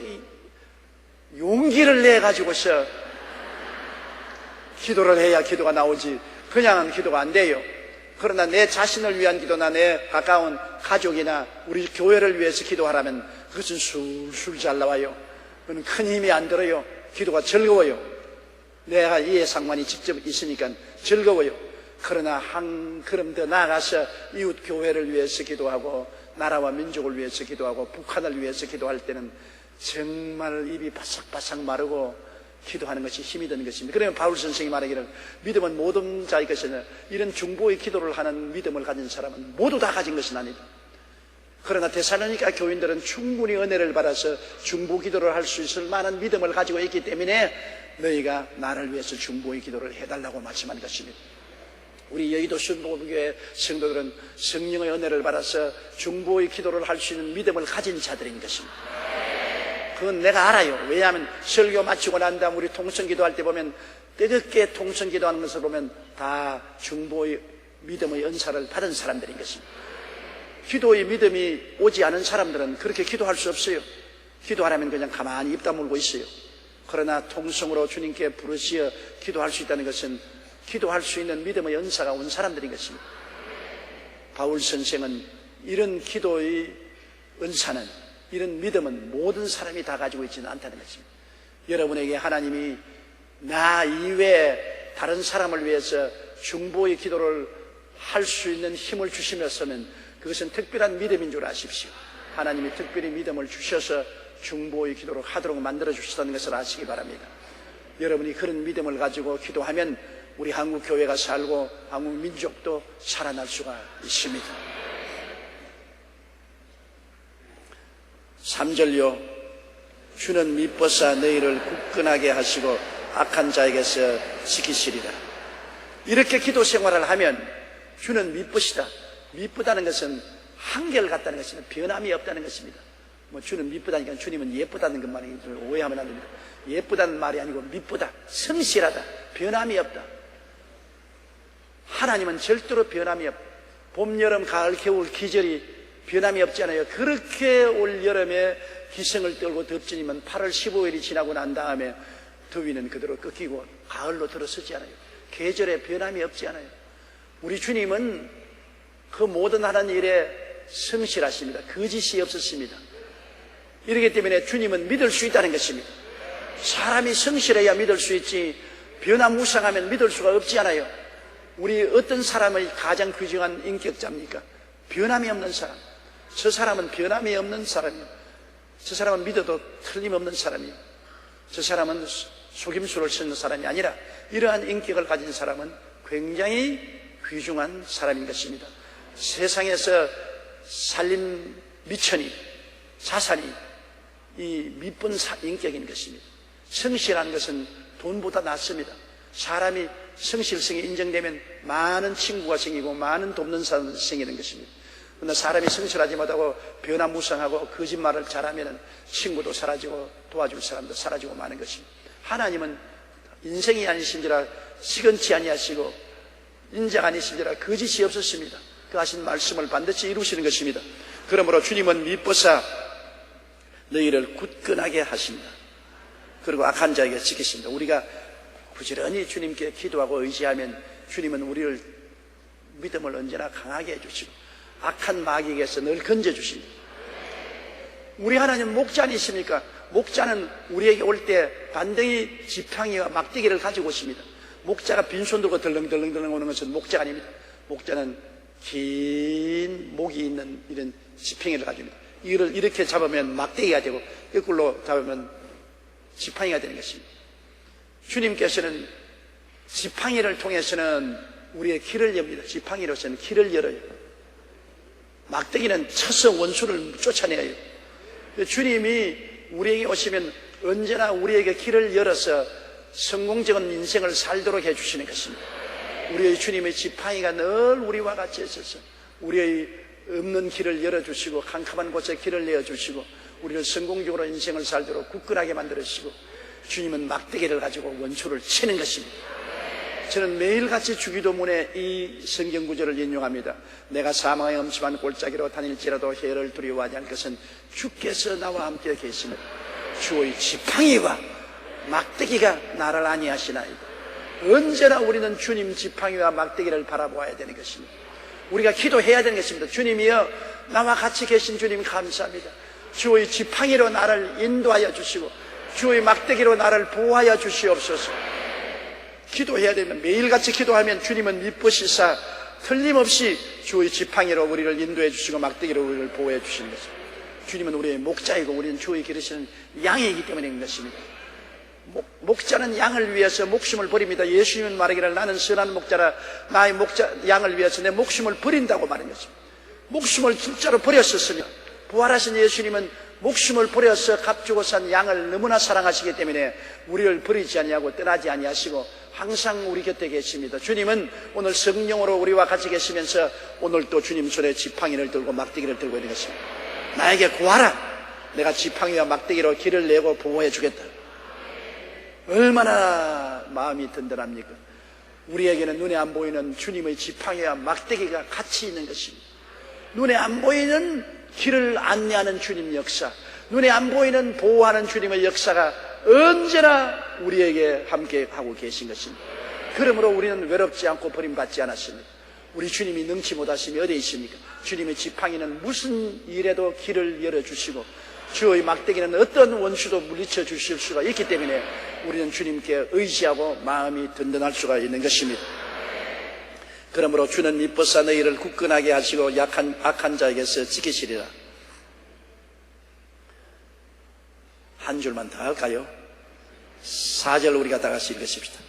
용기를 내가지고서 기도를 해야 기도가 나오지, 그냥은 기도가 안 돼요. 그러나 내 자신을 위한 기도나 내 가까운 가족이나 우리 교회를 위해서 기도하라면 그것은 술술 잘 나와요. 그건 큰 힘이 안 들어요. 기도가 즐거워요. 내가 이해 상관이 직접 있으니까 즐거워요. 그러나 한 걸음 더 나아가서 이웃 교회를 위해서 기도하고 나라와 민족을 위해서 기도하고 북한을 위해서 기도할 때는 정말 입이 바삭바삭 마르고 기도하는 것이 힘이 드는 것입니다. 그러면 바울 선생이 말하기를, 믿음은 모든 자의 것이나, 이런 중보의 기도를 하는 믿음을 가진 사람은 모두 다 가진 것은 아니다. 그러나 데살로니가 교인들은 충분히 은혜를 받아서 중보 기도를 할 수 있을 만한 믿음을 가지고 있기 때문에 너희가 나를 위해서 중보의 기도를 해달라고 말씀한 것입니다. 우리 여의도 순복음교회 성도들은 성령의 은혜를 받아서 중보의 기도를 할 수 있는 믿음을 가진 자들인 것입니다. 그건 내가 알아요. 왜냐하면 설교 마치고 난 다음 우리 통성 기도할 때 보면, 뜨겁게 통성 기도하는 것을 보면 다 중보의 믿음의 은사를 받은 사람들인 것입니다. 기도의 믿음이 오지 않은 사람들은 그렇게 기도할 수 없어요. 기도하려면 그냥 가만히 입 다물고 있어요. 그러나 통성으로 주님께 부르시어 기도할 수 있다는 것은 기도할 수 있는 믿음의 은사가 온 사람들인 것입니다. 바울 선생은 이런 기도의 은사는, 이런 믿음은 모든 사람이 다 가지고 있지는 않다는 것입니다. 여러분에게 하나님이 나 이외에 다른 사람을 위해서 중보의 기도를 할 수 있는 힘을 주시면서는 그것은 특별한 믿음인 줄 아십시오. 하나님이 특별히 믿음을 주셔서 중보의 기도를 하도록 만들어 주시다는 것을 아시기 바랍니다. 여러분이 그런 믿음을 가지고 기도하면 우리 한국 교회가 살고 한국 민족도 살아날 수가 있습니다. 3절요. 주는 미쁘사 너희를 굳건하게 하시고 악한 자에게서 지키시리라. 이렇게 기도 생활을 하면 주는 미쁘시다. 미쁘다는 것은 한결같다는 것입니다. 변함이 없다는 것입니다. 주는 미쁘다니까 주님은 예쁘다는 것만 오해하면 안 됩니다. 예쁘다는 말이 아니고 미쁘다, 성실하다, 변함이 없다. 하나님은 절대로 변함이 없다. 봄, 여름, 가을, 겨울, 계절이 변함이 없잖아요. 그렇게 올 여름에 기승을 떨고 덥지니만 8월 15일이 지나고 난 다음에 더위는 그대로 꺾이고 가을로 들어서지 않아요. 계절에 변함이 없지 않아요. 우리 주님은 그 모든 하는 일에 성실하십니다. 거짓이 없었습니다. 이렇기 때문에 주님은 믿을 수 있다는 것입니다. 사람이 성실해야 믿을 수 있지 변화무쌍하면 믿을 수가 없지 않아요. 우리 어떤 사람의 가장 귀중한 인격자입니까? 변함이 없는 사람. 저 사람은 변함이 없는 사람이에요. 저 사람은 믿어도 틀림없는 사람이에요. 저 사람은 속임수를 쓰는 사람이 아니라 이러한 인격을 가진 사람은 굉장히 귀중한 사람인 것입니다. 세상에서 살림 미천이, 자산이 이 밑본 인격인 것입니다. 성실한 것은 돈보다 낫습니다. 사람이 성실성이 인정되면 많은 친구가 생기고 많은 돕는 사람이 생기는 것입니다. 그러나 사람이 성실하지 못하고 변화무쌍하고 거짓말을 잘하면 친구도 사라지고 도와줄 사람도 사라지고 마는 것입니다. 하나님은 인생이 아니신지라 시건치 아니하시고 인자가 아니신지라 거짓이 없으십니다. 그 하신 말씀을 반드시 이루시는 것입니다. 그러므로 주님은 미쁘사 너희를 굳건하게 하신다. 그리고 악한 자에게 지키신다. 우리가 부지런히 주님께 기도하고 의지하면 주님은 우리를 믿음을 언제나 강하게 해주시고 악한 마귀에게서 늘 건져주십니다. 우리 하나님 목자 아니십니까? 목자는 우리에게 올 때 반드시 지팡이와 막대기를 가지고 오십니다. 목자가 빈손 들고 덜렁덜렁 오는 것은 목자가 아닙니다. 목자는 긴 목이 있는 이런 지팡이를 가집니다. 이를 이렇게 잡으면 막대기가 되고 거꾸로 잡으면 지팡이가 되는 것입니다. 주님께서는 지팡이를 통해서는 우리의 길을 엽니다. 지팡이로서는 길을 열어요. 막대기는 쳐서 원수를 쫓아내요. 주님이 우리에게 오시면 언제나 우리에게 길을 열어서 성공적인 인생을 살도록 해주시는 것입니다. 우리의 주님의 지팡이가 늘 우리와 같이 있어서 우리의 없는 길을 열어주시고 캄캄한 곳에 길을 내어주시고 우리를 성공적으로 인생을 살도록 굳건하게 만들어주시고 주님은 막대기를 가지고 원수를 치는 것입니다. 저는 매일같이 주기도문에 이 성경 구절을 인용합니다. 내가 사망의 엄침한 골짜기로 다닐지라도 해를 두려워하지 않을 것은 주께서 나와 함께 계시며 주의 지팡이와 막대기가 나를 안위하시나이다. 언제나 우리는 주님 지팡이와 막대기를 바라보아야 되는 것입니다. 우리가 기도해야 되는 것입니다. 주님이여 나와 같이 계신 주님 감사합니다. 주의 지팡이로 나를 인도하여 주시고 주의 막대기로 나를 보호하여 주시옵소서. 기도해야 되면 매일같이 기도하면 주님은 미쁘시사 틀림없이 주의 지팡이로 우리를 인도해 주시고 막대기로 우리를 보호해 주시는 것입니다. 주님은 우리의 목자이고 우리는 주의 기르시는 양이기 때문인 것입니다. 목자는 양을 위해서 목숨을 버립니다. 예수님은 말하기를 나는 선한 목자라 나의 양을 위해서 내 목숨을 버린다고 말한 것입니다. 목숨을 진짜로 버렸었으며 부활하신 예수님은 목숨을 버려서 값주고 산 양을 너무나 사랑하시기 때문에 우리를 버리지 아니하고 떠나지 아니하시고 항상 우리 곁에 계십니다. 주님은 오늘 성령으로 우리와 같이 계시면서 오늘 또 주님 손에 지팡이를 들고 막대기를 들고 있는 것입니다. 나에게 구하라. 내가 지팡이와 막대기로 길을 내고 보호해 주겠다. 얼마나 마음이 든든합니까? 우리에게는 눈에 안 보이는 주님의 지팡이와 막대기가 같이 있는 것입니다. 눈에 안 보이는 길을 안내하는 주님 역사, 눈에 안 보이는 보호하는 주님의 역사가 언제나 우리에게 함께 하고 계신 것입니다. 그러므로 우리는 외롭지 않고 버림받지 않았습니다. 우리 주님이 능치 못하심이 어디에 있습니까? 주님의 지팡이는 무슨 일에도 길을 열어주시고 주의 막대기는 어떤 원수도 물리쳐 주실 수가 있기 때문에 우리는 주님께 의지하고 마음이 든든할 수가 있는 것입니다. 그러므로 주는 미쁘사 너희를 굳건하게 하시고 악한 자에게서 지키시리라. 한 줄만 더 할까요? 4절 우리가 다 같이 읽으십시다.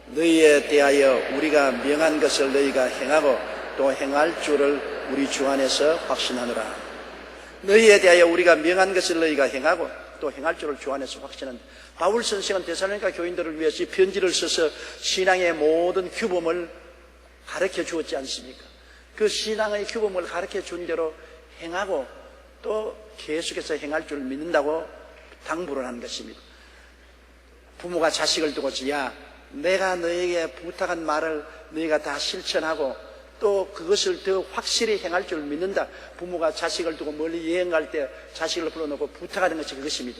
너희에 대하여 우리가 명한 것을 너희가 행하고 또 행할 줄을 우리 주 안에서 확신하노라. 너희에 대하여 우리가 명한 것을 너희가 행하고 또 행할 줄을 주 안에서 확신한다. 바울 선생은 데살로니가 교인들을 위해서 편지를 써서 신앙의 모든 규범을 가르쳐 주었지 않습니까? 그 신앙의 규범을 가르쳐 준 대로 행하고 또 계속해서 행할 줄 믿는다고 당부를 하는 것입니다. 부모가 자식을 두고서 야 내가 너에게 부탁한 말을 너희가 다 실천하고 또 그것을 더 확실히 행할 줄 믿는다. 부모가 자식을 두고 멀리 여행 갈 때 자식을 불러놓고 부탁하는 것이 그것입니다.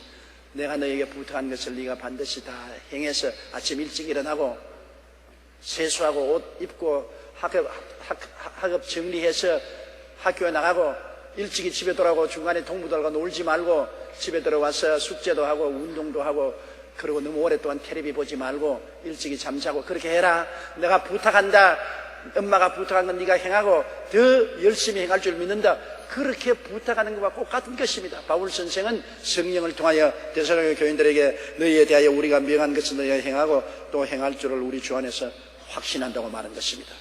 내가 너에게 부탁한 것을 네가 반드시 다 행해서 아침 일찍 일어나고 세수하고 옷 입고 학업 정리해서 학교에 나가고 일찍이 집에 돌아오고 중간에 동무들과 놀지 말고 집에 들어와서 숙제도 하고 운동도 하고 그리고 너무 오랫동안 텔레비 보지 말고 일찍이 잠자고 그렇게 해라. 내가 부탁한다. 엄마가 부탁한 건 네가 행하고 더 열심히 행할 줄 믿는다. 그렇게 부탁하는 것과 똑같은 것입니다. 바울 선생은 성령을 통하여 데살로니가 교인들에게 너희에 대하여 우리가 명한 것을 너희가 행하고 또 행할 줄을 우리 주 안에서 확신한다고 말한 것입니다.